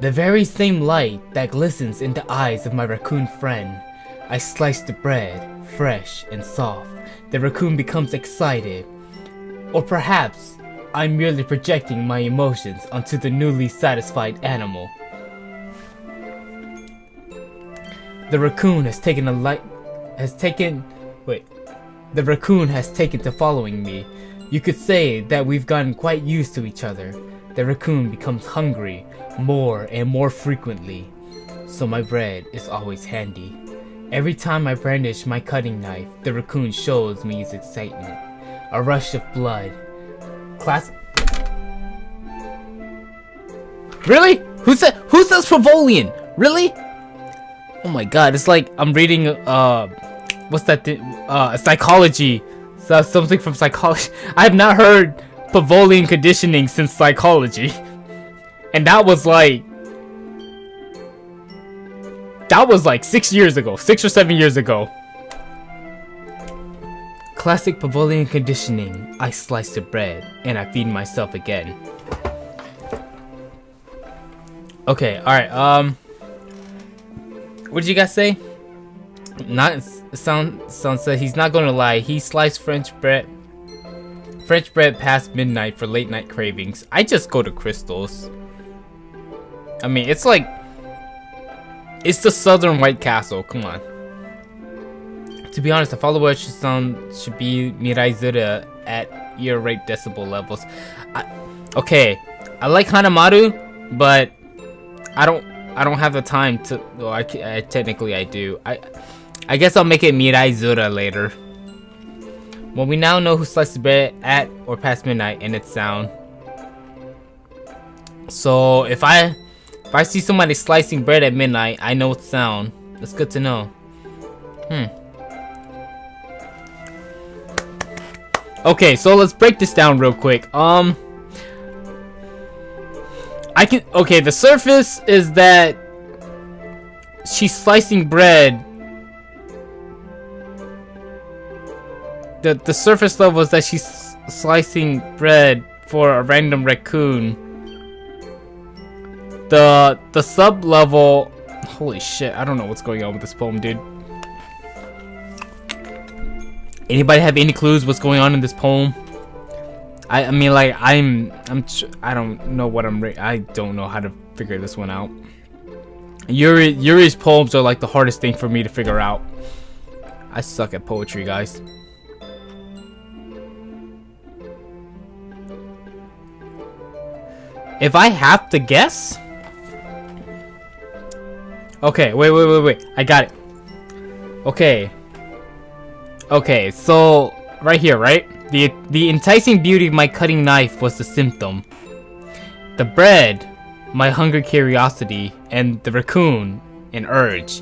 The very same light that glistens in the eyes of my raccoon friend. I slice the bread, fresh and soft. The raccoon becomes excited. Or perhaps I'm merely projecting my emotions onto the newly satisfied animal. The raccoon has taken to following me. You could say that we've gotten quite used to each other. The raccoon becomes hungry more and more frequently, so my bread is always handy. Every time I brandish my cutting knife, the raccoon shows me his excitement. A rush of blood. Really? Who says Pavolian? Really? Oh my god, it's like I'm reading what's that thing? Psychology. So something from psychology. I have not heard Pavolian conditioning since psychology. And that was like 6 years ago. 6 or 7 years ago. Classic Pavolian conditioning. I slice the bread and I feed myself again. Okay, alright, what did you guys say? Sound said he's not gonna lie. He sliced French bread past midnight for late night cravings. I just go to Crystal's. I mean, it's like it's the Southern White Castle. Come on. To be honest, the follower should be Miraizura at ear rape decibel levels. Okay, I like Hanamaru, but I don't have the time to. Well, I technically I do. I guess I'll make it Miraizura later. Well, we now know who sliced the bread at or past midnight, and it's sound. So if I see somebody slicing bread at midnight, I know it's sound. That's good to know. Okay, so let's break this down real quick. Okay, the surface is that she's slicing bread. The surface level is that she's slicing bread for a random raccoon. The sub level, holy shit, I don't know what's going on with this poem, dude. Anybody have any clues what's going on in this poem? I mean, like, I don't know what I don't know how to figure this one out. Yuri's poems are like the hardest thing for me to figure out. I suck at poetry, guys. If I have to guess? Okay, wait. I got it. Okay, so right here, right? The enticing beauty of my cutting knife was the symptom. The bread, my hunger curiosity, and the raccoon, an urge.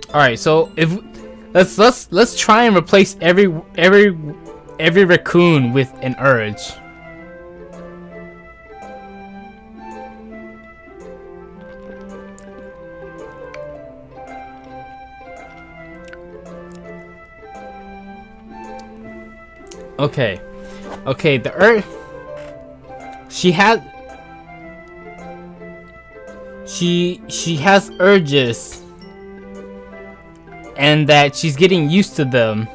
Alright, so if let's try and replace every raccoon with an urge. Okay, the urge. She has urges, and that she's getting used to them.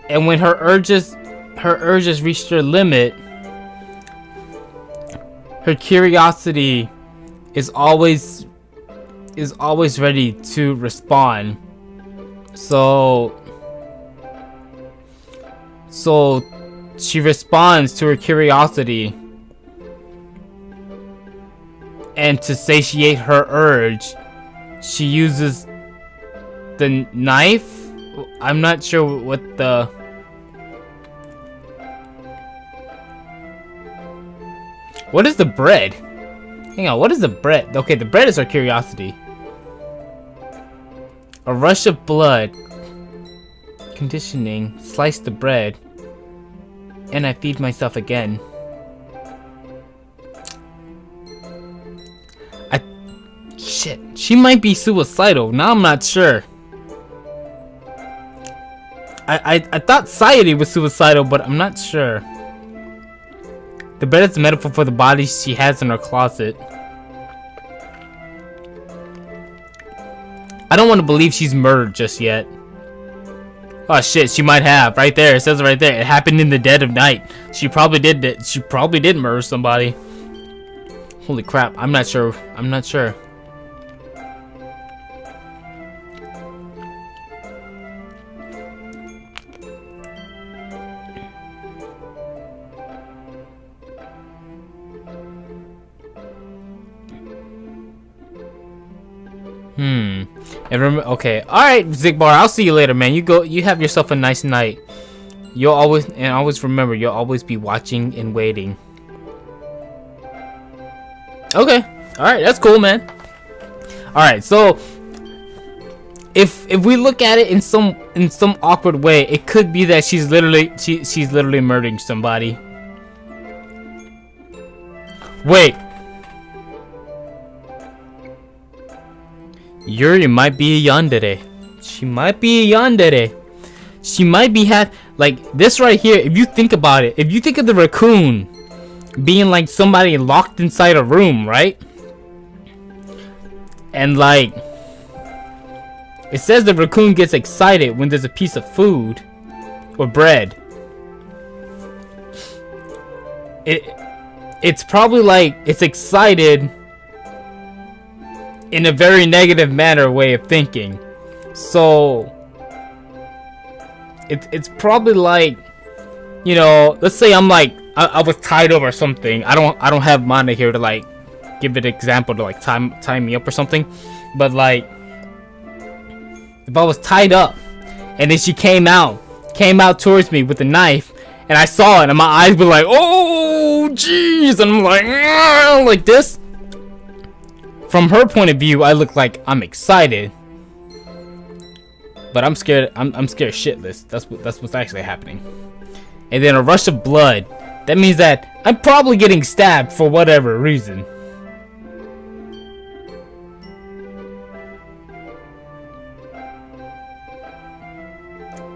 And when her urges reach their limit, her curiosity is always ready to respond. So she responds to her curiosity, and to satiate her urge, she uses the knife. I'm not sure what the... What is the bread? Hang on, what is the bread? Okay, the bread is her curiosity. A rush of blood. Conditioning. Slice the bread. And I feed myself again. Shit, she might be suicidal. Now I'm not sure. I thought Sayuri was suicidal, but I'm not sure. The bed is a metaphor for the body she has in her closet. I don't want to believe she's murdered just yet. Oh shit, she might have. Right there, it says it right there. It happened in the dead of night. She probably did it. She probably did murder somebody. Holy crap, I'm not sure. I'm not sure. Okay. All right, Zigbar. I'll see you later, man. You go. You have yourself a nice night. You'll always remember. You'll always be watching and waiting. Okay. All right. That's cool, man. All right. So, if we look at it in some awkward way, it could be that she's literally murdering somebody. Wait. Yuri might be a yandere. She might be a yandere. She might be like this right here. If you think about it, if you think of the raccoon being like somebody locked inside a room, right? And like it says the raccoon gets excited when there's a piece of food or bread. It's probably like it's excited in a very negative manner way of thinking. So it's probably like, you know, let's say I'm like I was tied up or something. I don't have mana here to like give it an example to like tie me up or something, but like if I was tied up and then she came out towards me with a knife and I saw it and my eyes were like, oh jeez, and I'm like this. From her point of view, I look like I'm excited, but I'm scared. I'm scared shitless. That's what's actually happening. And then a rush of blood. That means that I'm probably getting stabbed for whatever reason.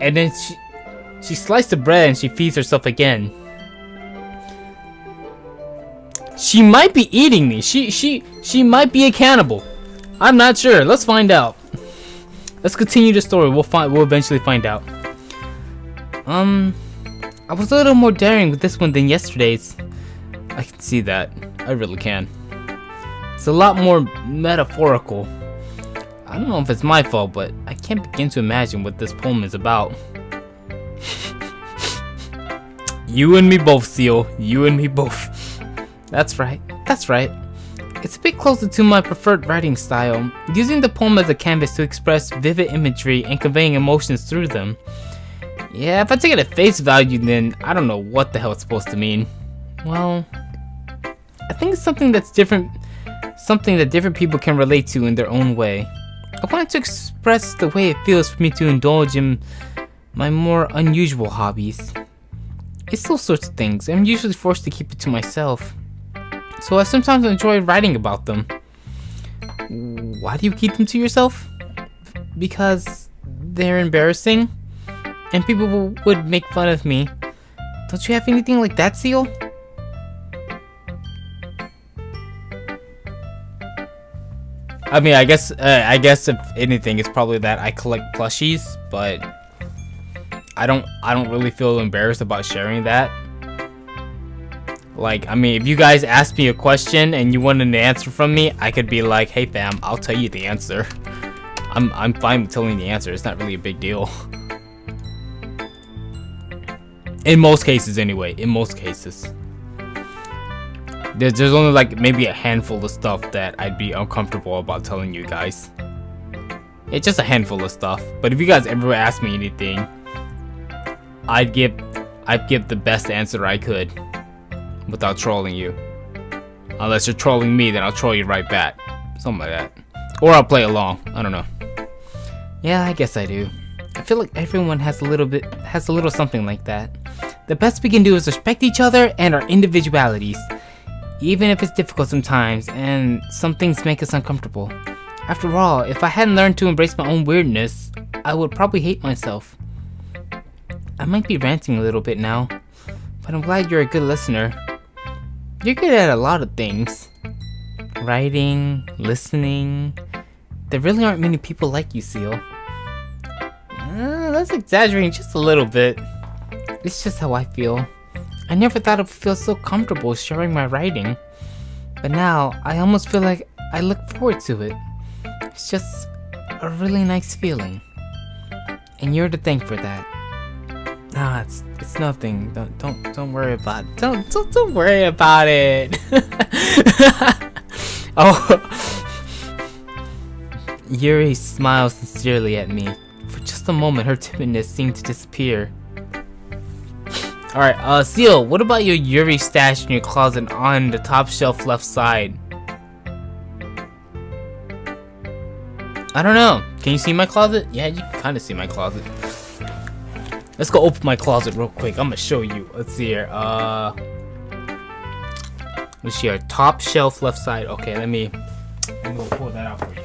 And then she sliced the bread and she feeds herself again. She might be eating me. She might be a cannibal. I'm not sure. Let's find out. Let's continue the story. We'll eventually find out. I was a little more daring with this one than yesterday's. I can see that. I really can. It's a lot more metaphorical. I don't know if it's my fault, but I can't begin to imagine what this poem is about. You and me both, Sial. You and me both. That's right. That's right. It's a bit closer to my preferred writing style, using the poem as a canvas to express vivid imagery and conveying emotions through them. Yeah, if I take it at face value, then I don't know what the hell it's supposed to mean. Well, I think it's something that's different, something that different people can relate to in their own way. I wanted to express the way it feels for me to indulge in my more unusual hobbies. It's those sorts of things. I'm usually forced to keep it to myself, so I sometimes enjoy writing about them. Why do you keep them to yourself? Because they're embarrassing, and people would make fun of me. Don't you have anything like that, Sial? I mean, I guess if anything, it's probably that I collect plushies, but I don't really feel embarrassed about sharing that. Like, I mean, if you guys asked me a question and you wanted an answer from me, I could be like, hey fam, I'll tell you the answer. I'm fine with telling the answer. It's not really a big deal. In most cases, anyway. In most cases. There's only like maybe a handful of stuff that I'd be uncomfortable about telling you guys. It's just a handful of stuff. But if you guys ever ask me anything, I'd give the best answer I could without trolling you. Unless you're trolling me, then I'll troll you right back. Something like that. Or I'll play along. I don't know. Yeah, I guess I do. I feel like everyone has a little something like that. The best we can do is respect each other and our individualities, even if it's difficult sometimes and some things make us uncomfortable. After all, if I hadn't learned to embrace my own weirdness, I would probably hate myself. I might be ranting a little bit now, but I'm glad you're a good listener. You're good at a lot of things. Writing, listening. There really aren't many people like you, Sial. That's exaggerating just a little bit. It's just how I feel. I never thought I would feel so comfortable sharing my writing. But now, I almost feel like I look forward to it. It's just a really nice feeling. And you're to thank for that. Nah, it's nothing. Don't worry about it. Don't worry about it. Oh. Yuri smiles sincerely at me. For just a moment, her timidness seemed to disappear. Alright, Sial, what about your Yuri stash in your closet on the top shelf left side? I don't know. Can you see my closet? Yeah, you can kind of see my closet. Let's go open my closet real quick. I'm gonna show you. Let's see here. Let's see here. Top shelf left side. Okay, let me go pull that out for you.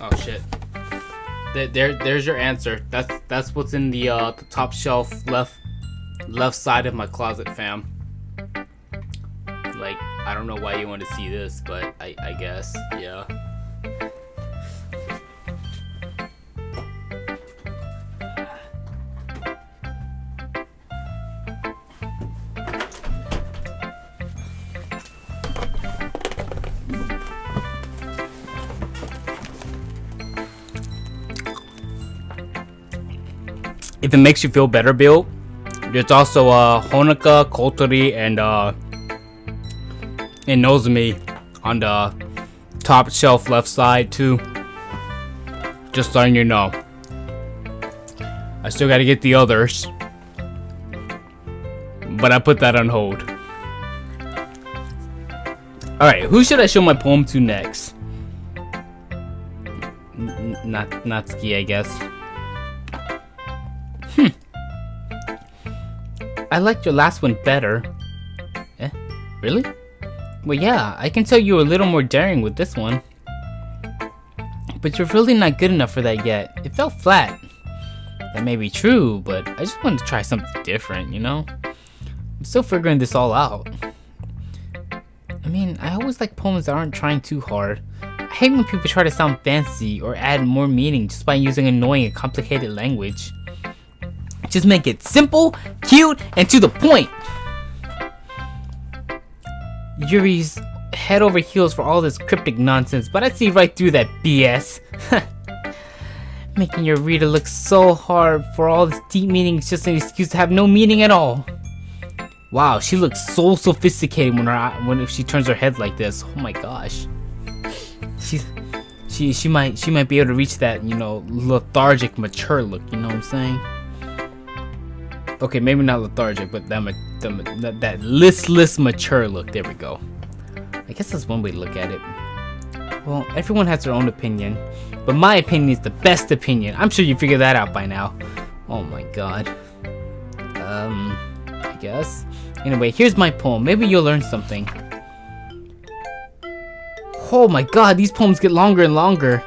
Oh shit. There's your answer. That's what's in the top shelf left side of my closet, fam. Like, I don't know why you want to see this, but I guess, yeah. If it makes you feel better, Bill, there's also Honoka, Kotori, and Nozomi on the top shelf left side too. Just letting you know. I still gotta get the others, but I put that on hold. Alright, who should I show my poem to next? Natsuki, I guess. I liked your last one better. Eh? Really? Well, yeah, I can tell you were a little more daring with this one. But you're really not good enough for that yet. It felt flat. That may be true, but I just wanted to try something different, you know? I'm still figuring this all out. I mean, I always like poems that aren't trying too hard. I hate when people try to sound fancy or add more meaning just by using annoying and complicated language. Just make it simple, cute, and to the point. Yuri's head over heels for all this cryptic nonsense, but I see right through that BS. Making your reader look so hard for all this deep meaning is just an excuse to have no meaning at all. Wow, she looks so sophisticated when she turns her head like this. Oh my gosh. She might be able to reach that, you know, lethargic, mature look. You know what I'm saying? Okay, maybe not lethargic, but that listless, mature look. There we go. I guess that's one way to look at it. Well, everyone has their own opinion, but my opinion is the best opinion. I'm sure you figured that out by now. Oh my god. I guess. Anyway, here's my poem. Maybe you'll learn something. Oh my god, these poems get longer and longer.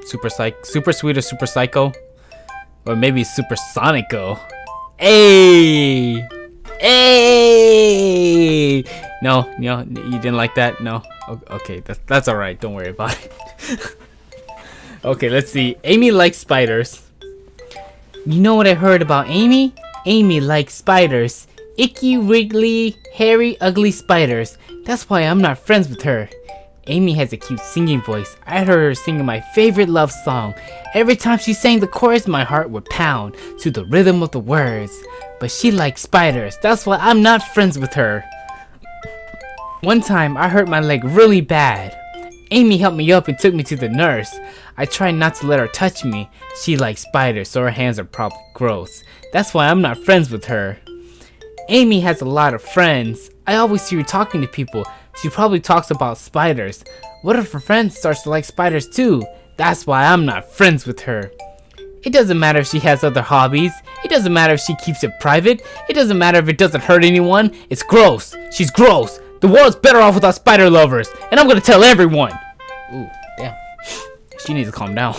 Super sweet or super psycho, or maybe super sonico. Hey, hey! No, you didn't like that. No, okay, that's all right. Don't worry about it. Okay, let's see. Amy likes spiders. You know what I heard about Amy? Amy likes spiders. Icky, wiggly, hairy, ugly spiders. That's why I'm not friends with her. Amy has a cute singing voice. I heard her singing my favorite love song. Every time she sang the chorus, my heart would pound to the rhythm of the words. But she likes spiders. That's why I'm not friends with her. One time, I hurt my leg really bad. Amy helped me up and took me to the nurse. I try not to let her touch me. She likes spiders, so her hands are probably gross. That's why I'm not friends with her. Amy has a lot of friends. I always see her talking to people. She probably talks about spiders. What if her friend starts to like spiders too? That's why I'm not friends with her. It doesn't matter if she has other hobbies. It doesn't matter if she keeps it private. It doesn't matter if it doesn't hurt anyone. It's gross. She's gross. The world's better off without spider lovers. And I'm gonna tell everyone. Ooh, damn. She needs to calm down.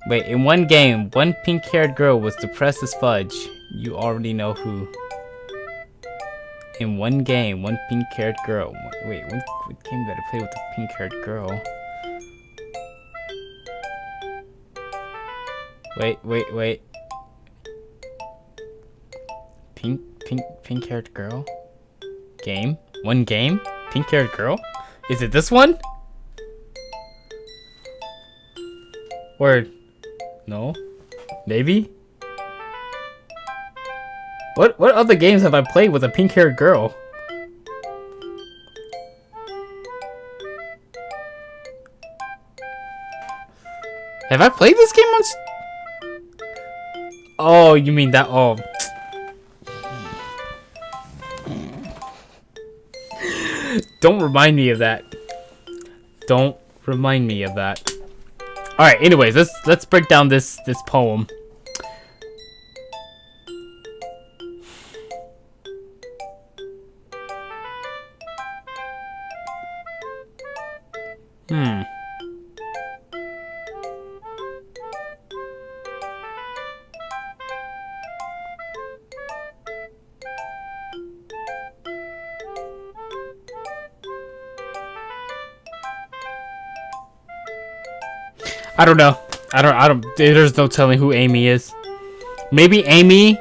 Wait, in one game, one pink-haired girl was depressed as fudge. You already know who. In one game, one pink-haired girl. Wait, what game did I play with a pink-haired girl? Wait. Pink-haired girl? Game? One game? Pink-haired girl? Is it this one? Or no? Maybe? What other games have I played with a pink-haired girl? Have I played this game once? Oh, you mean that? Oh. Don't remind me of that. Don't remind me of that. All right. Anyways, let's break down this poem. I don't know. I don't. There's no telling who Amy is. Maybe Amy.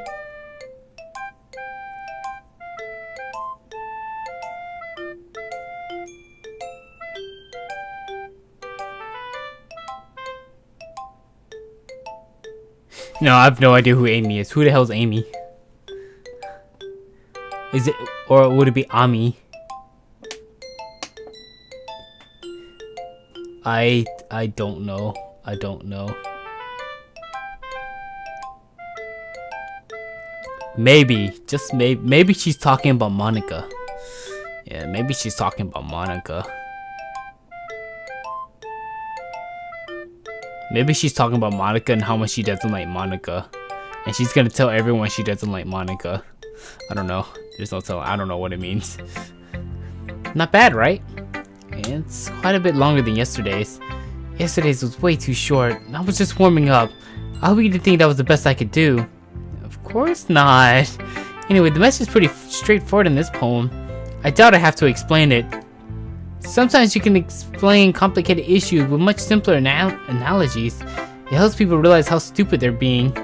No, I have no idea who Amy is. Who the hell is Amy? Is it, or would it be Ami? I don't know. I don't know. Maybe, just maybe she's talking about Monica. Yeah, maybe she's talking about Monica. Maybe she's talking about Monica and how much she doesn't like Monica. And she's gonna tell everyone she doesn't like Monica. I don't know. There's no telling. I don't know what it means. Not bad, right? It's quite a bit longer than yesterday's. Yesterday's was way too short. I was just warming up. I hope you didn't think that was the best I could do. Of course not. Anyway, the message is pretty straightforward in this poem. I doubt I have to explain it. Sometimes you can explain complicated issues with much simpler analogies. It helps people realize how stupid they're being.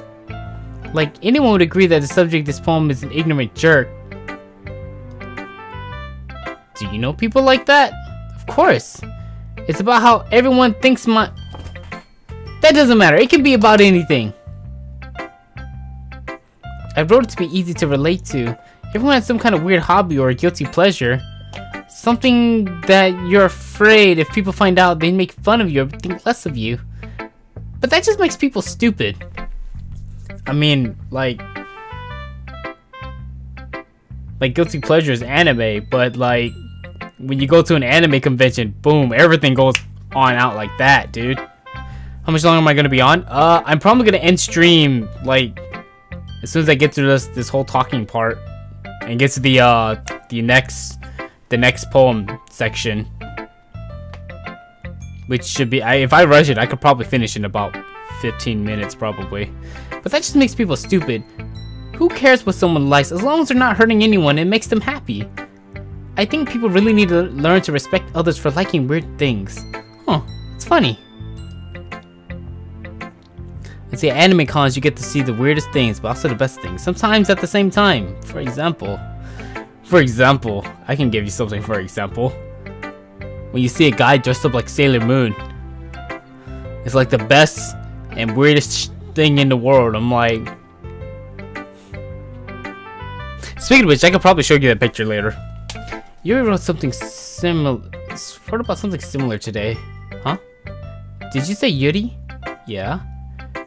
Like, anyone would agree that the subject of this poem is an ignorant jerk. Do you know people like that? Of course. It's about how everyone thinks That doesn't matter. It can be about anything. I wrote it to be easy to relate to. Everyone has some kind of weird hobby or a guilty pleasure. Something that you're afraid if people find out they make fun of you or think less of you. But that just makes people stupid. I mean, like guilty pleasure is anime, but like when you go to an anime convention, boom, everything goes on out like that, dude. How much longer am I gonna be on? I'm probably gonna end stream like as soon as I get through this whole talking part and get to the next poem section, which should be if I rush it, I could probably finish in about 15 minutes probably. But that just makes people stupid. Who cares what someone likes as long as they're not hurting anyone? It makes them happy. I think people really need to learn to respect others for liking weird things. Huh, it's funny. Let's see, at anime cons you get to see the weirdest things, but also the best things. Sometimes at the same time. For example, I can give you something for example. When you see a guy dressed up like Sailor Moon, it's like the best and weirdest thing in the world. I'm like... Speaking of which, I could probably show you that picture later. Yuri wrote something similar. Wrote about something similar today. Huh? Did you say Yuri? Yeah.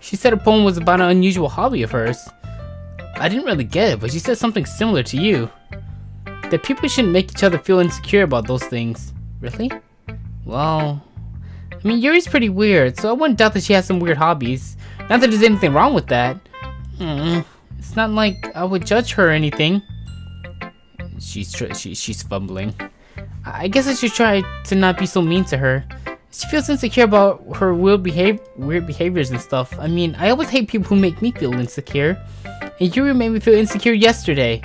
She said her poem was about an unusual hobby of hers. I didn't really get it, but she said something similar to you. That people shouldn't make each other feel insecure about those things. Really? Well, I mean, Yuri's pretty weird, so I wouldn't doubt that she has some weird hobbies. Not that there's anything wrong with that. It's not like I would judge her or anything. She's fumbling. I guess I should try to not be so mean to her. She feels insecure about her weird behaviors and stuff. I mean, I always hate people who make me feel insecure. And Yuri made me feel insecure yesterday.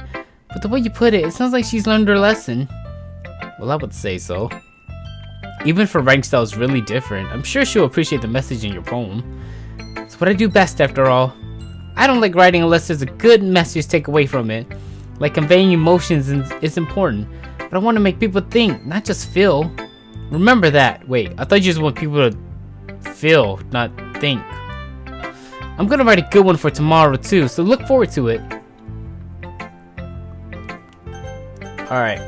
But the way you put it, it sounds like she's learned her lesson. Well, I would say so. Even if her writing style is really different, I'm sure she'll appreciate the message in your poem. It's what I do best after all. I don't like writing unless there's a good message to take away from it. Like conveying emotions is important. But I want to make people think, not just feel. Remember that. Wait, I thought you just want people to feel, not think. I'm gonna write a good one for tomorrow too, so look forward to it. Alright,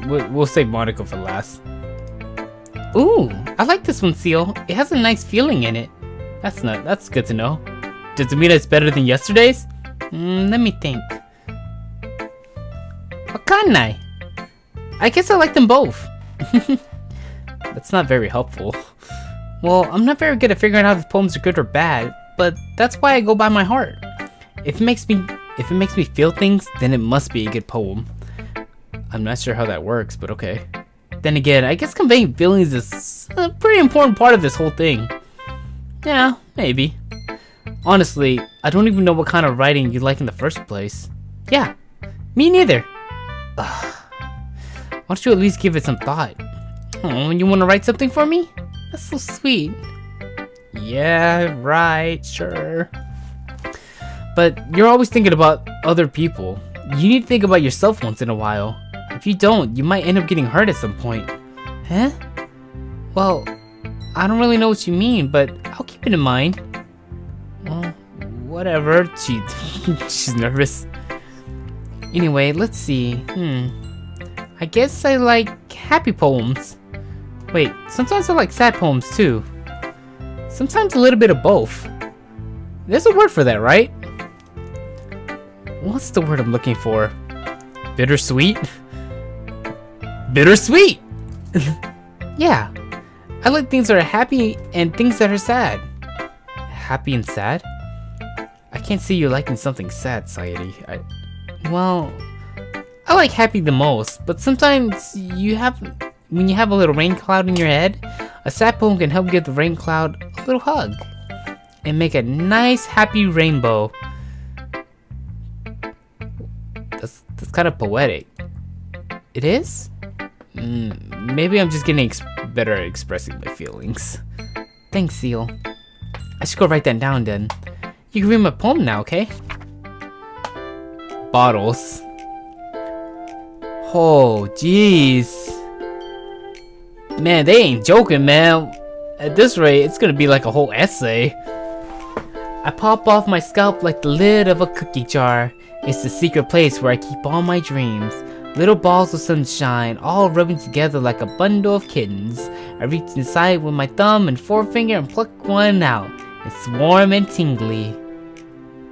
we'll save Monica for last. Ooh, I like this one, Sial. It has a nice feeling in it. That's good to know. Does it mean it's better than yesterday's? Let me think. Wakanai. I guess I like them both. That's not very helpful. Well, I'm not very good at figuring out if poems are good or bad, but that's why I go by my heart. If it makes me feel things, then it must be a good poem. I'm not sure how that works, but okay. Then again, I guess conveying feelings is a pretty important part of this whole thing. Yeah, maybe. Honestly, I don't even know what kind of writing you like in the first place. Yeah, me neither. Ugh. Why don't you at least give it some thought? Oh, you want to write something for me? That's so sweet. Yeah, right, sure. But you're always thinking about other people. You need to think about yourself once in a while. If you don't, you might end up getting hurt at some point. Huh? Well, I don't really know what you mean, but I'll keep it in mind. Well, whatever. She's nervous. Anyway, let's see. I guess I like happy poems. Wait, sometimes I like sad poems too. Sometimes a little bit of both. There's a word for that, right? What's the word I'm looking for? Bittersweet? Bittersweet! Yeah. I like things that are happy and things that are sad. Happy and sad? I can't see you liking something sad, Sayuri. Well, I like happy the most, but sometimes when you have a little rain cloud in your head, a sad poem can help give the rain cloud a little hug and make a nice happy rainbow. That's kind of poetic. It is? Maybe I'm just getting better at expressing my feelings. Thanks, Sial. I should go write that down then. You can read my poem now, okay? Bottles. Oh, jeez. Man, they ain't joking, man. At this rate, it's gonna be like a whole essay. I pop off my scalp like the lid of a cookie jar. It's the secret place where I keep all my dreams. Little balls of sunshine, all rubbing together like a bundle of kittens. I reach inside with my thumb and forefinger and pluck one out. It's warm and tingly.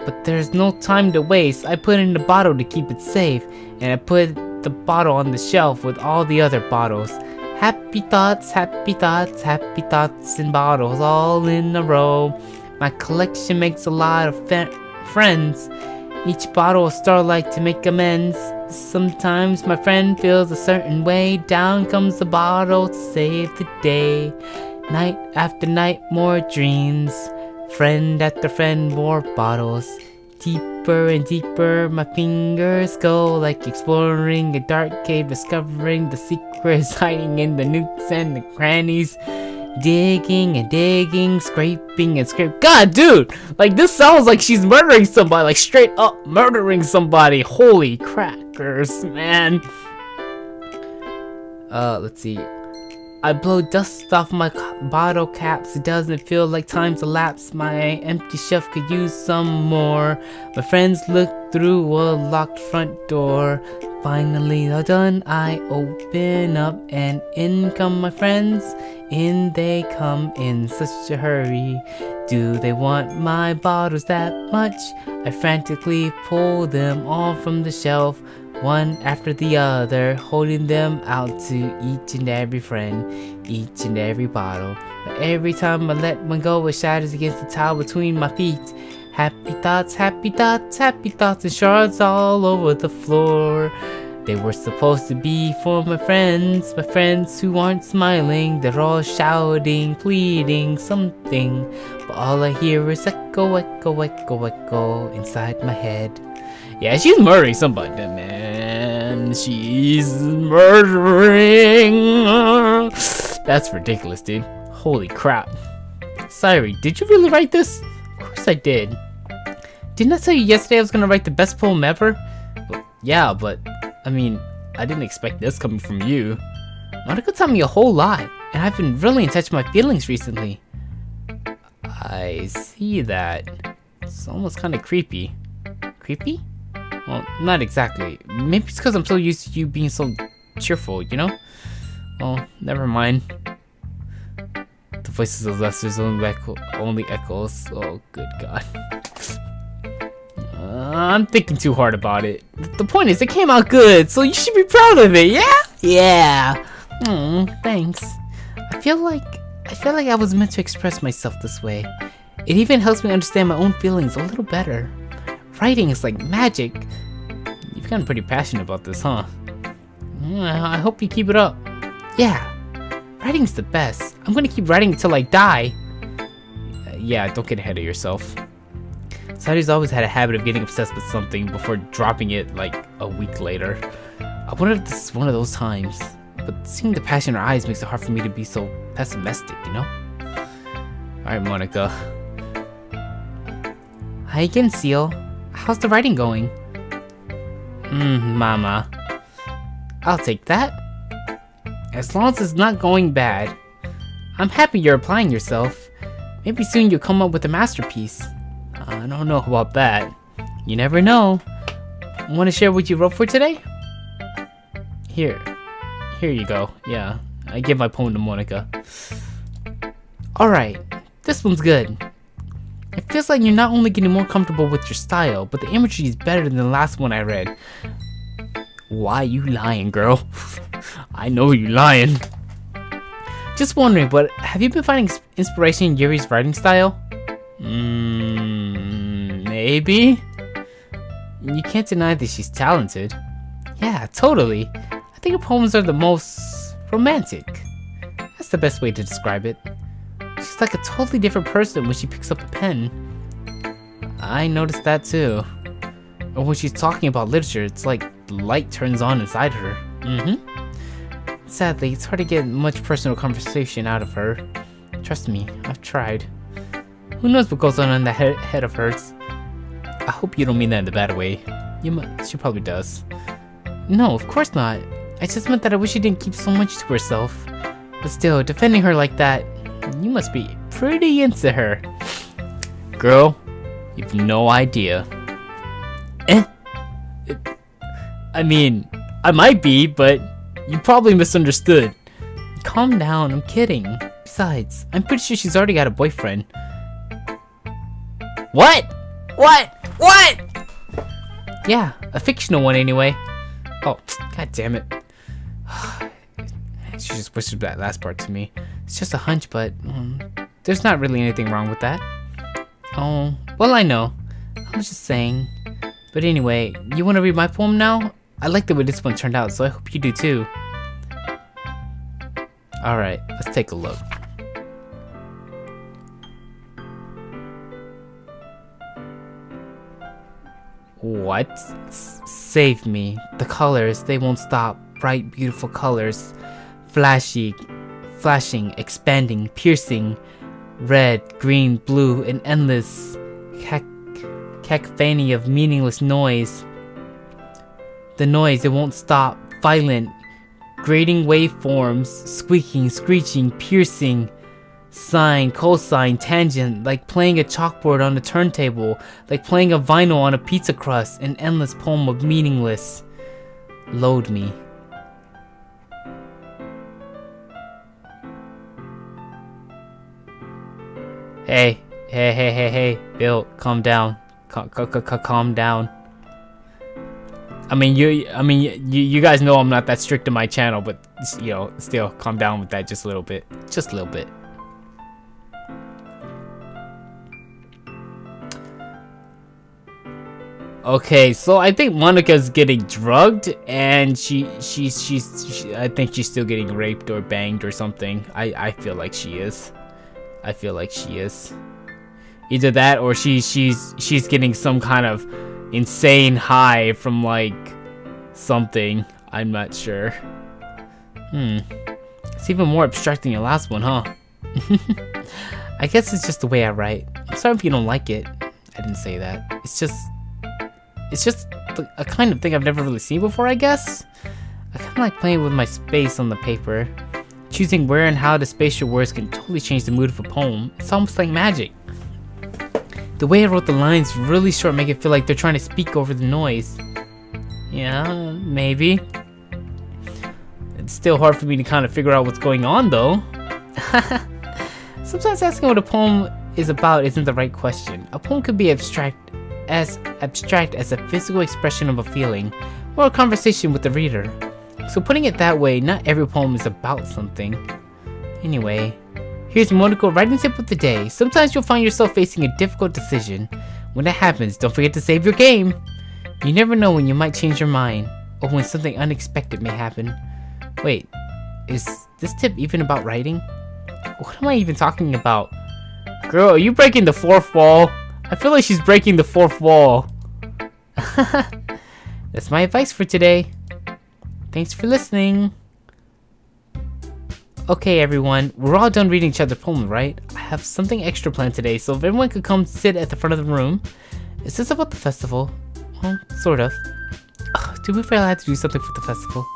But there's no time to waste. I put it in the bottle to keep it safe, and I put the bottle on the shelf with all the other bottles. Happy thoughts, happy thoughts, happy thoughts in bottles all in a row. My collection makes a lot of friends. Each bottle a starlight to make amends. Sometimes my friend feels a certain way. Down comes the bottle to save the day. Night after night, more dreams. Friend after friend, more bottles. Deeper and deeper my fingers go, like exploring a dark cave, discovering the secrets hiding in the nooks and the crannies. Digging and digging, scraping and scraping. God, dude! Like, this sounds like she's murdering somebody, like straight up murdering somebody. Holy crackers, man. Let's see. I blow dust off my bottle caps. It doesn't feel like time's elapsed. My empty shelf could use some more. My friends look through a locked front door. Finally all done, I open up and in come my friends. In they come in such a hurry. Do they want my bottles that much? I frantically pull them all from the shelf, one after the other, holding them out to each and every friend, each and every bottle. But every time I let one go, it shatters against the tile between my feet. Happy thoughts, happy thoughts, happy thoughts, and shards all over the floor. They were supposed to be for my friends who aren't smiling. They're all shouting, pleading something, but all I hear is echo, echo, echo, echo inside my head. Yeah, she's murdering somebody, man. She's murdering. That's ridiculous, dude. Holy crap. Sayuri, did you really write this? Of course I did. Didn't I tell you yesterday I was gonna write the best poem ever? Well, yeah, but I mean, I didn't expect this coming from you. Monica taught me a whole lot, and I've been really in touch with my feelings recently. I see that. It's almost kind of creepy. Creepy? Well, not exactly. Maybe it's because I'm so used to you being so cheerful, you know? Well, never mind. The voices of Lester's only echoes. Oh, good God. I'm thinking too hard about it. The point is, it came out good, so you should be proud of it, yeah? Yeah. Thanks. I feel like I was meant to express myself this way. It even helps me understand my own feelings a little better. Writing is like magic. You've gotten pretty passionate about this, huh? I hope you keep it up. Yeah. Writing's the best. I'm gonna keep writing until I die. Yeah, don't get ahead of yourself. Sayuri's always had a habit of getting obsessed with something before dropping it like a week later. I wonder if this is one of those times. But seeing the passion in her eyes makes it hard for me to be so pessimistic, you know? Alright, Monica. Hi again, Sial. How's the writing going? Mama. I'll take that. As long as it's not going bad. I'm happy you're applying yourself. Maybe soon you'll come up with a masterpiece. I don't know about that. You never know. Want to share what you wrote for today? Here you go. Yeah, I give my poem to Monica. Alright, this one's good. It feels like you're not only getting more comfortable with your style, but the imagery is better than the last one I read. Why you lying, girl? I know you lying. Just wondering, but have you been finding inspiration in Yuri's writing style? Maybe? You can't deny that she's talented. Yeah, totally. I think her poems are the most romantic. That's the best way to describe it. She's like a totally different person when she picks up a pen. I noticed that too. And when she's talking about literature, it's like the light turns on inside her. Sadly, it's hard to get much personal conversation out of her. Trust me, I've tried. Who knows what goes on in that head of hers? I hope you don't mean that in the bad way. She probably does. No, of course not. I just meant that I wish she didn't keep so much to herself. But still, defending her like that, you must be pretty into her. Girl, you've no idea. I mean, I might be, but you probably misunderstood. Calm down, I'm kidding. Besides, I'm pretty sure she's already got a boyfriend. What? Yeah, a fictional one anyway. Oh, god damn it. She just whispered that last part to me. It's just a hunch, but there's not really anything wrong with that. Oh, well, I know. I was just saying. But anyway, you want to read my poem now? I like the way this one turned out, so I hope you do too. Alright, let's take a look. What? Save me. The colors, they won't stop. Bright, beautiful colors. Flashing, expanding, piercing. Red, green, blue, an endless cacophony of meaningless noise. The noise, it won't stop. Violent, grating waveforms. Squeaking, screeching, piercing. Sine, cosine, tangent, like playing a chalkboard on a turntable, like playing a vinyl on a pizza crust, an endless poem of meaningless. Load me. Hey, Bill, calm down. Calm down. I mean, you guys know I'm not that strict on my channel, but you know, still, calm down with that just a little bit. Just a little bit. Okay, so I think Monica's getting drugged, and I think she's still getting raped or banged or something. I feel like she is. I feel like she is. Either that or she's getting some kind of insane high from like something. I'm not sure. It's even more abstract than your last one, huh? I guess it's just the way I write. I'm sorry if you don't like it. I didn't say that. It's just a kind of thing I've never really seen before, I guess. I kind of like playing with my space on the paper. Choosing where and how to space your words can totally change the mood of a poem. It's almost like magic. The way I wrote the lines really short make it feel like they're trying to speak over the noise. Yeah, maybe. It's still hard for me to kind of figure out what's going on though. Sometimes asking what a poem is about isn't the right question. A poem could be abstract as a physical expression of a feeling or a conversation with the reader. So putting it that way, not every poem is about something. Anyway, here's Monaco writing tip of the day. Sometimes you'll find yourself facing a difficult decision. When that happens, don't forget to save your game. You never know when you might change your mind, or when something unexpected may happen. Wait, is this tip even about writing? What am I even talking about? Girl, are you breaking the fourth wall? I feel like she's breaking the fourth wall. That's my advice for today. Thanks for listening. Okay everyone, we're all done reading each other's poems, right? I have something extra planned today, so if everyone could come sit at the front of the room. Is this about the festival? Well, sort of. Do we feel I had to do something for the festival?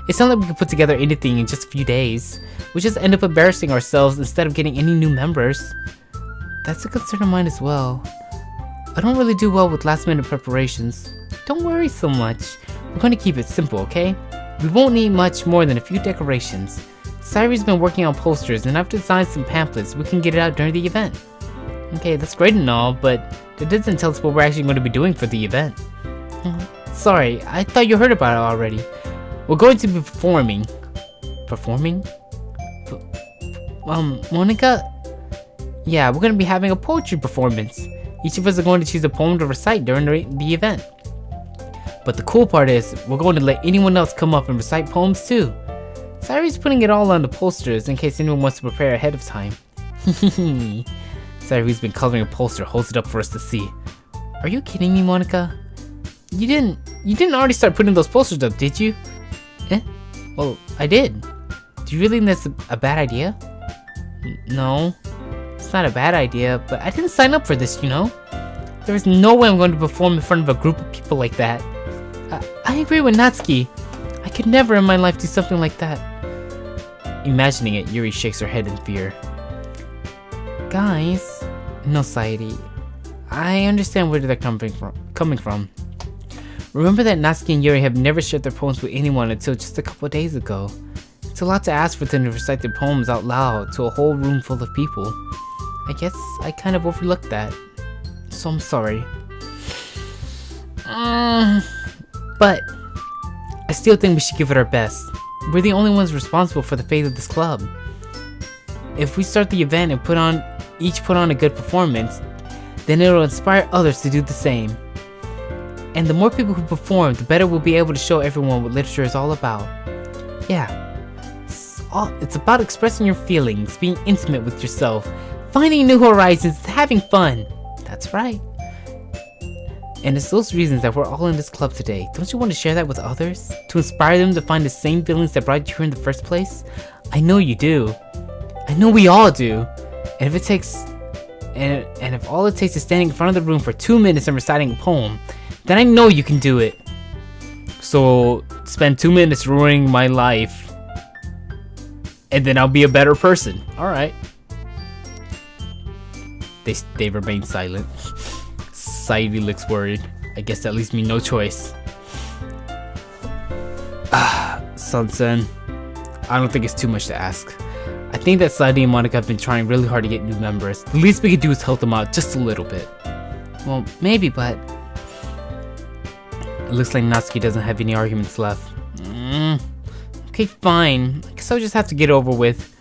It's not like we could put together anything in just a few days. We just end up embarrassing ourselves instead of getting any new members. That's a concern of mine as well. I don't really do well with last minute preparations. Don't worry so much. We're going to keep it simple, okay? We won't need much more than a few decorations. Sairi's been working on posters and I've designed some pamphlets. We can get it out during the event. Okay, that's great and all, but that doesn't tell us what we're actually going to be doing for the event. Sorry, I thought you heard about it already. We're going to be performing. Performing? Monica? Yeah, we're going to be having a poetry performance. Each of us are going to choose a poem to recite during the event. But the cool part is, we're going to let anyone else come up and recite poems too. Sairi's putting it all on the posters in case anyone wants to prepare ahead of time. Sairi's been coloring a poster, holds it up for us to see. Are you kidding me, Monica? You didn't already start putting those posters up, did you? Well, I did. Do you really think that's a bad idea? No, it's not a bad idea, but I didn't sign up for this, you know? There is no way I'm going to perform in front of a group of people like that. I agree with Natsuki. I could never in my life do something like that. Imagining it, Yuri shakes her head in fear. Guys, no, Sairi. I understand where they're coming from. Remember that Natsuki and Yuri have never shared their poems with anyone until just a couple days ago. It's a lot to ask for them to recite their poems out loud to a whole room full of people. I guess I kind of overlooked that. So I'm sorry. But I still think we should give it our best. We're the only ones responsible for the fate of this club. If we start the event and each put on a good performance, then it'll inspire others to do the same. And the more people who perform, the better we'll be able to show everyone what literature is all about. Yeah, it's about expressing your feelings, being intimate with yourself, finding new horizons, having fun. That's right. And it's those reasons that we're all in this club today. Don't you want to share that with others? To inspire them to find the same feelings that brought you here in the first place? I know you do. I know we all do. And if all it takes is standing in front of the room for 2 minutes and reciting a poem, then I know you can do it. So spend 2 minutes ruining my life, and then I'll be a better person. Alright. They remain silent. Sairi looks worried. I guess that leaves me no choice. Sun-sen, I don't think it's too much to ask. I think that Saidi and Monica have been trying really hard to get new members. The least we could do is help them out just a little bit. Well, maybe, but... It looks like Natsuki doesn't have any arguments left. Okay, fine. I guess I'll just have to get over with.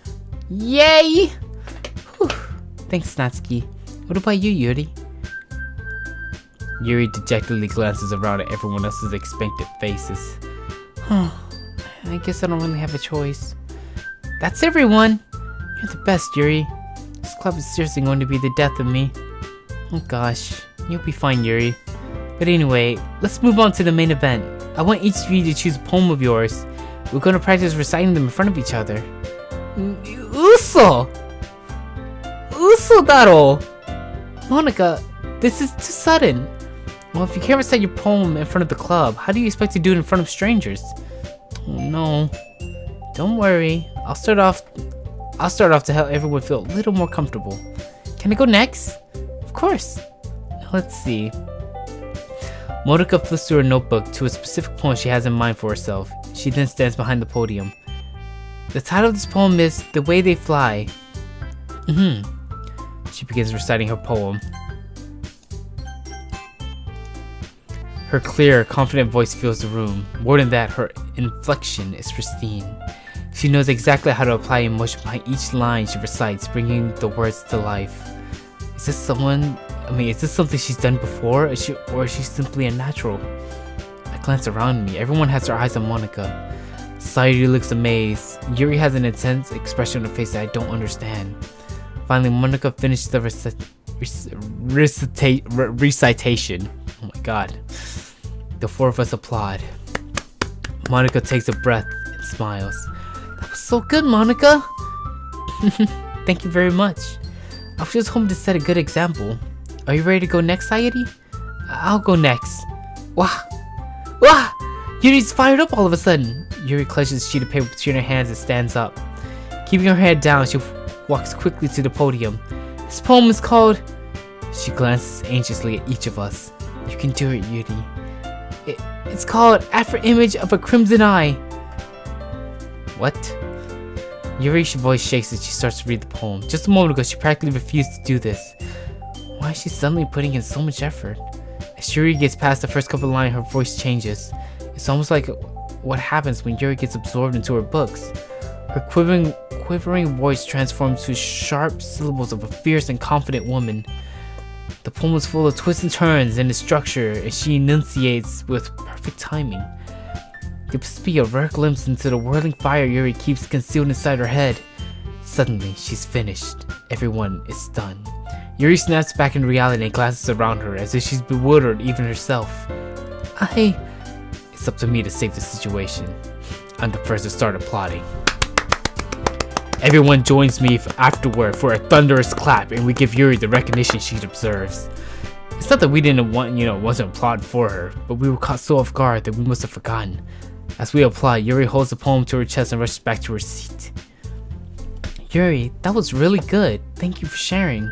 Yay! Whew. Thanks, Natsuki. What about you, Yuri? Yuri dejectedly glances around at everyone else's expectant faces. I guess I don't really have a choice. That's everyone! You're the best, Yuri. This club is seriously going to be the death of me. Oh gosh, you'll be fine, Yuri. But anyway, let's move on to the main event. I want each of you to choose a poem of yours. We're going to practice reciting them in front of each other. Uso! Uso daro! Monica, this is too sudden. Well, if you can't recite your poem in front of the club, how do you expect to do it in front of strangers? Oh no. Don't worry. I'll start off to help everyone feel a little more comfortable. Can I go next? Of course. Now let's see. Monica flips through her notebook to a specific poem she has in mind for herself. She then stands behind the podium. The title of this poem is The Way They Fly. She begins reciting her poem. Her clear, confident voice fills the room. More than that, her inflection is pristine. She knows exactly how to apply emotion behind each line she recites, bringing the words to life. Is this something she's done before, or is she simply a natural? I glance around me. Everyone has their eyes on Monica. Sayuri looks amazed. Yuri has an intense expression on her face that I don't understand. Finally, Monica finishes the recitation. Oh my god. The four of us applaud. Monica takes a breath and smiles. That was so good, Monica! Thank you very much. I was just hoping to set a good example. Are you ready to go next, Sayuri? I'll go next. Wah! Wah! Yuri's fired up all of a sudden. Yuri clutches a sheet of paper between her hands and stands up. Keeping her head down, she walks quickly to the podium. This poem is called... She glances anxiously at each of us. You can do it, Yuri. It's called After Image of a Crimson Eye. What? Yuri's voice shakes as she starts to read the poem. Just a moment ago, she practically refused to do this. Why is she suddenly putting in so much effort? As Yuri gets past the first couple of lines, her voice changes. It's almost like what happens when Yuri gets absorbed into her books. Her quivering voice transforms to sharp syllables of a fierce and confident woman. The poem is full of twists and turns in its structure as she enunciates with perfect timing. It must be a rare glimpse into the whirling fire Yuri keeps concealed inside her head. Suddenly, she's finished. Everyone is stunned. Yuri snaps back into reality and glances around her as if she's bewildered even herself. It's up to me to save the situation. I'm the first to start applauding. Everyone joins me afterward for a thunderous clap, and we give Yuri the recognition she deserves. It's not that we didn't want to applaud for her, but we were caught so off guard that we must have forgotten. As we applaud, Yuri holds the poem to her chest and rushes back to her seat. Yuri, that was really good. Thank you for sharing.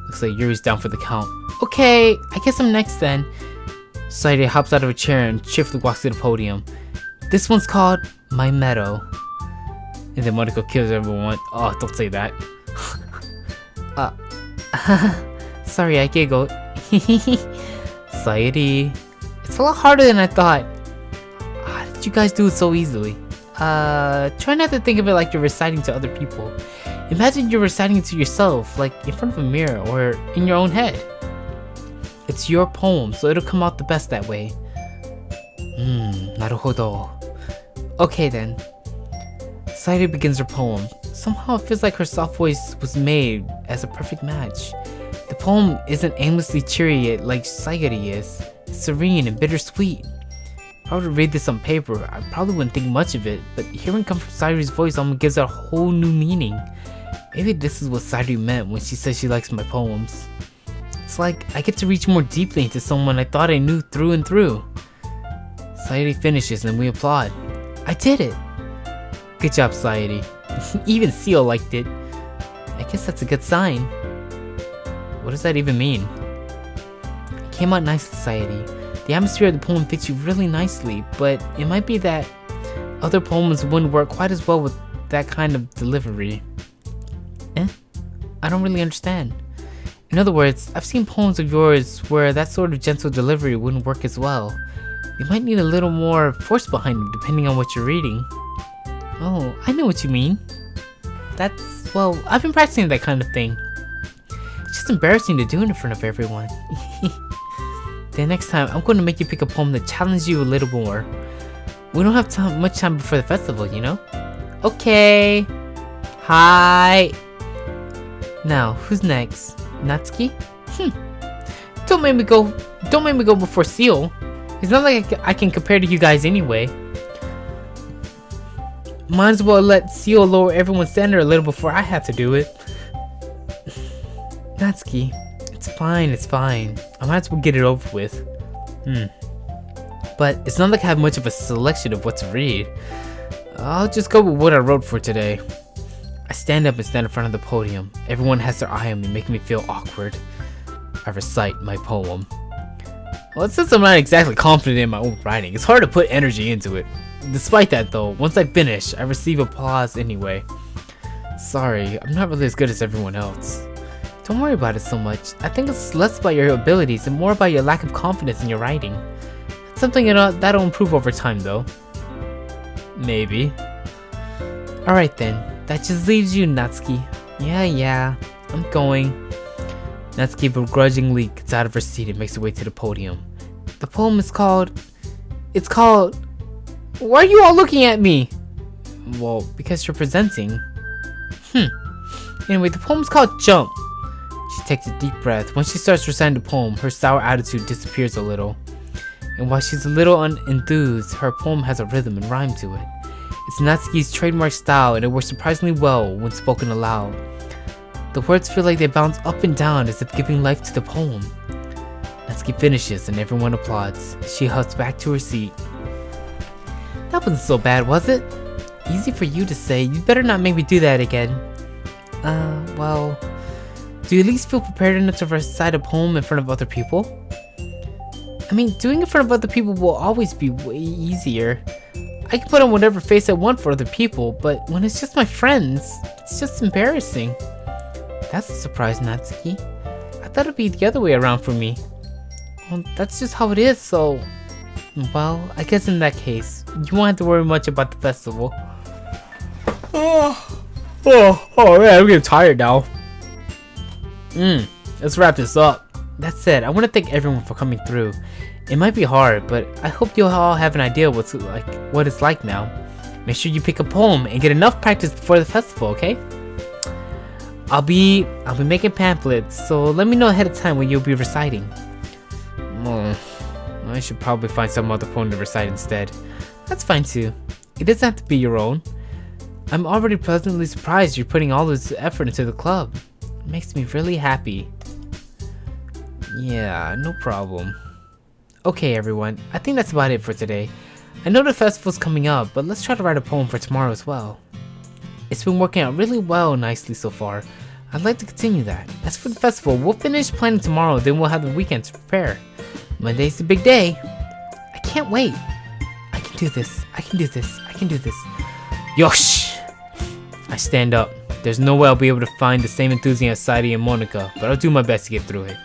Looks like Yuri's down for the count. Okay, I guess I'm next then. Sayuri hops out of a chair and cheerfully walks to the podium. This one's called My Meadow. And then Monica kills everyone. Oh, don't say that. Sorry, I giggled. Sayuri, it's a lot harder than I thought. How did you guys do it so easily? Try not to think of it like you're reciting to other people. Imagine you're reciting it to yourself, like in front of a mirror or in your own head. It's your poem, so it'll come out the best that way. Naruhodo. Okay then. Sayuri begins her poem. Somehow it feels like her soft voice was made as a perfect match. The poem isn't aimlessly cheery like Sayuri is. It's serene and bittersweet. If I were to read this on paper, I probably wouldn't think much of it, but hearing it come from Sayuri's voice almost gives it a whole new meaning. Maybe this is what Sayuri meant when she says she likes my poems. It's like I get to reach more deeply into someone I thought I knew through and through. Sayuri finishes and we applaud. I did it! Good job, Sayuri. Even Sial liked it. I guess that's a good sign. What does that even mean? It came out nicely, Sayuri. The atmosphere of the poem fits you really nicely, but it might be that other poems wouldn't work quite as well with that kind of delivery. I don't really understand. In other words, I've seen poems of yours where that sort of gentle delivery wouldn't work as well. You might need a little more force behind them depending on what you're reading. Oh, I know what you mean. Well, I've been practicing that kind of thing. It's just embarrassing to do it in front of everyone. Then next time, I'm going to make you pick a poem that challenges you a little more. We don't have much time before the festival, you know? Okay. Hi. Now, who's next? Natsuki? Don't make me go before Sial. It's not like I can compare to you guys anyway. Might as well let Sial lower everyone's standard a little before I have to do it. Natsuki, it's fine. I might as well get it over with. But it's not like I have much of a selection of what to read. I'll just go with what I wrote for today. I stand up and stand in front of the podium. Everyone has their eye on me, making me feel awkward. I recite my poem. Well, since I'm not exactly confident in my own writing, it's hard to put energy into it. Despite that though, once I finish, I receive applause anyway. Sorry, I'm not really as good as everyone else. Don't worry about it so much. I think it's less about your abilities and more about your lack of confidence in your writing. It's something that'll improve over time though. Maybe. Alright then, that just leaves you, Natsuki. Yeah, I'm going. Natsuki begrudgingly gets out of her seat and makes her way to the podium. The poem is called... Why are you all looking at me? Well, because you're presenting. Anyway, the poem's called Jump. She takes a deep breath. When she starts reciting the poem, her sour attitude disappears a little. And while she's a little unenthused, her poem has a rhythm and rhyme to it. It's Natsuki's trademark style, and it works surprisingly well when spoken aloud. The words feel like they bounce up and down as if giving life to the poem. Natsuki finishes and everyone applauds. She huffs back to her seat. That wasn't so bad, was it? Easy for you to say. You better not make me do that again. Well... Do you at least feel prepared enough to recite a poem in front of other people? I mean, doing it in front of other people will always be way easier. I can put on whatever face I want for other people, but when it's just my friends, it's just embarrassing. That's a surprise, Natsuki. I thought it'd be the other way around for me. Well, that's just how it is, so... Well, I guess in that case, you won't have to worry much about the festival. Oh man, I'm getting tired now. Let's wrap this up. That said, I want to thank everyone for coming through. It might be hard, but I hope you'll all have an idea what it's like now. Make sure you pick a poem and get enough practice before the festival, okay? I'll be making pamphlets, so let me know ahead of time when you'll be reciting. I should probably find some other poem to recite instead. That's fine too. It doesn't have to be your own. I'm already pleasantly surprised you're putting all this effort into the club. It makes me really happy. Yeah, no problem. Okay everyone, I think that's about it for today. I know the festival's coming up, but let's try to write a poem for tomorrow as well. It's been working out really nicely so far. I'd like to continue that. As for the festival, we'll finish planning tomorrow, then we'll have the weekend to prepare. Monday's the big day. I can't wait. I can do this. Yosh! I stand up. There's no way I'll be able to find the same enthusiasm as Sairi and Monica, but I'll do my best to get through it.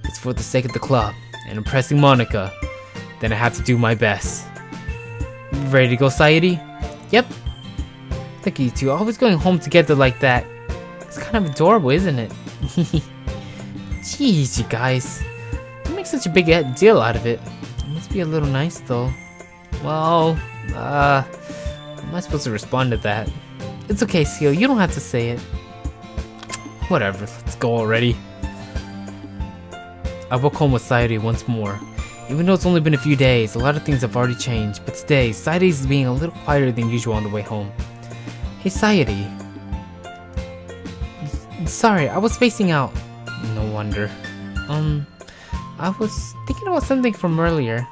It's for the sake of the club, and impressing Monica, then I have to do my best. Ready to go, Sairi? Yep. Look at you two, always going home together like that. It's kind of adorable, isn't it? Jeez, you guys. Don't make such a big deal out of it. It must be a little nice, though. Well, how am I supposed to respond to that? It's okay, Sial, you don't have to say it. Whatever, let's go already. I walk home with Sairi once more. Even though it's only been a few days, a lot of things have already changed, but today, Sairi is being a little quieter than usual on the way home. Hey Sairi. Sorry, I was spacing out. No wonder. I was thinking about something from earlier.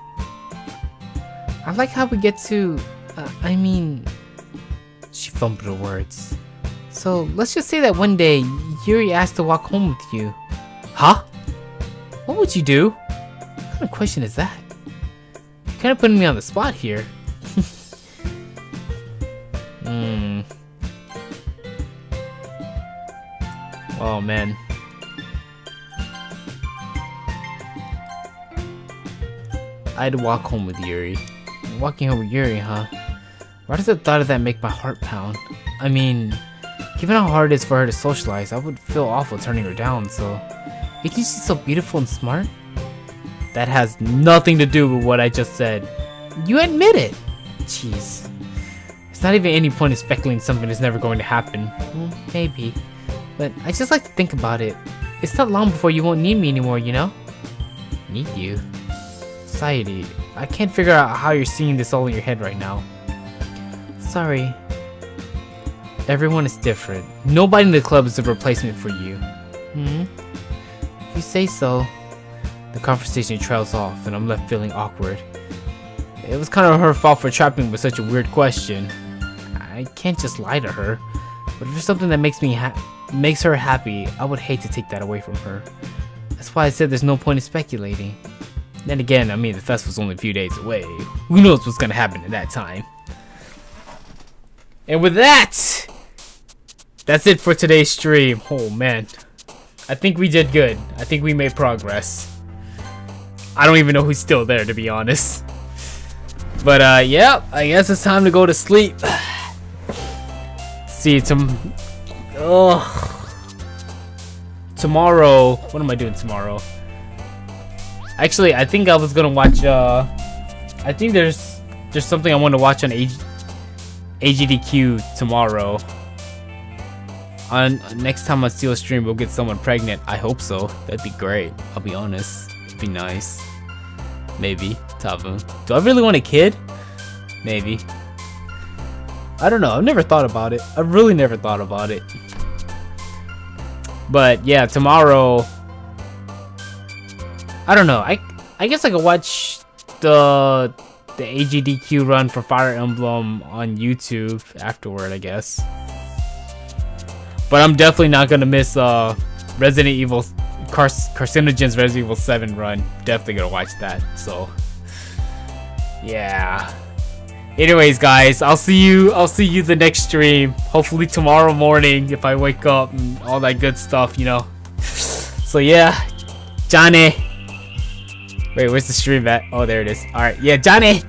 I like how we get to, she fumbled her words. So, let's just say that one day, Yuri asked to walk home with you. Huh? What would you do? What kind of question is that? You're kind of putting me on the spot here. Oh man. I had to walk home with Yuri. Walking home with Yuri, huh? Why does the thought of that make my heart pound? I mean, given how hard it is for her to socialize, I would feel awful turning her down, so... Isn't she so beautiful and smart? That has nothing to do with what I just said. You admit it! Jeez. It's not even any point in speculating something that's never going to happen. Well, maybe. But I just like to think about it. It's not long before you won't need me anymore, you know? Need you? Society. I can't figure out how you're seeing this all in your head right now. Sorry. Everyone is different. Nobody in the club is a replacement for you. If you say so. The conversation trails off and I'm left feeling awkward. It was kind of her fault for trapping me with such a weird question. I can't just lie to her. But if there's something that makes her happy, I would hate to take that away from her. That's why I said there's no point in speculating. Then again, I mean, the festival's only a few days away. Who knows what's gonna happen in that time? And with that, that's it for today's stream. Oh man, I think we did good. I think we made progress. I don't even know who's still there, to be honest. But yeah, I guess it's time to go to sleep. See, tomorrow, what am I doing tomorrow? Actually, I think I was gonna watch, I think there's something I want to watch on AGDQ tomorrow. Next time on Sial stream, we'll get someone pregnant. I hope so. That'd be great. I'll be honest. It'd be nice. Maybe. Tavu. Do I really want a kid? Maybe. I don't know. I've never thought about it. I've really never thought about it. But yeah, tomorrow... I don't know. I guess I could watch the AGDQ run for Fire Emblem on YouTube afterward, I guess. But I'm definitely not gonna miss Resident Evil Carcinogen's Resident Evil 7 run. Definitely gonna watch that. So yeah. Anyways, guys, I'll see you the next stream. Hopefully tomorrow morning if I wake up and all that good stuff, you know. So yeah, Johnny. Wait, where's the stream at? Oh, there it is. All right, yeah, Johnny.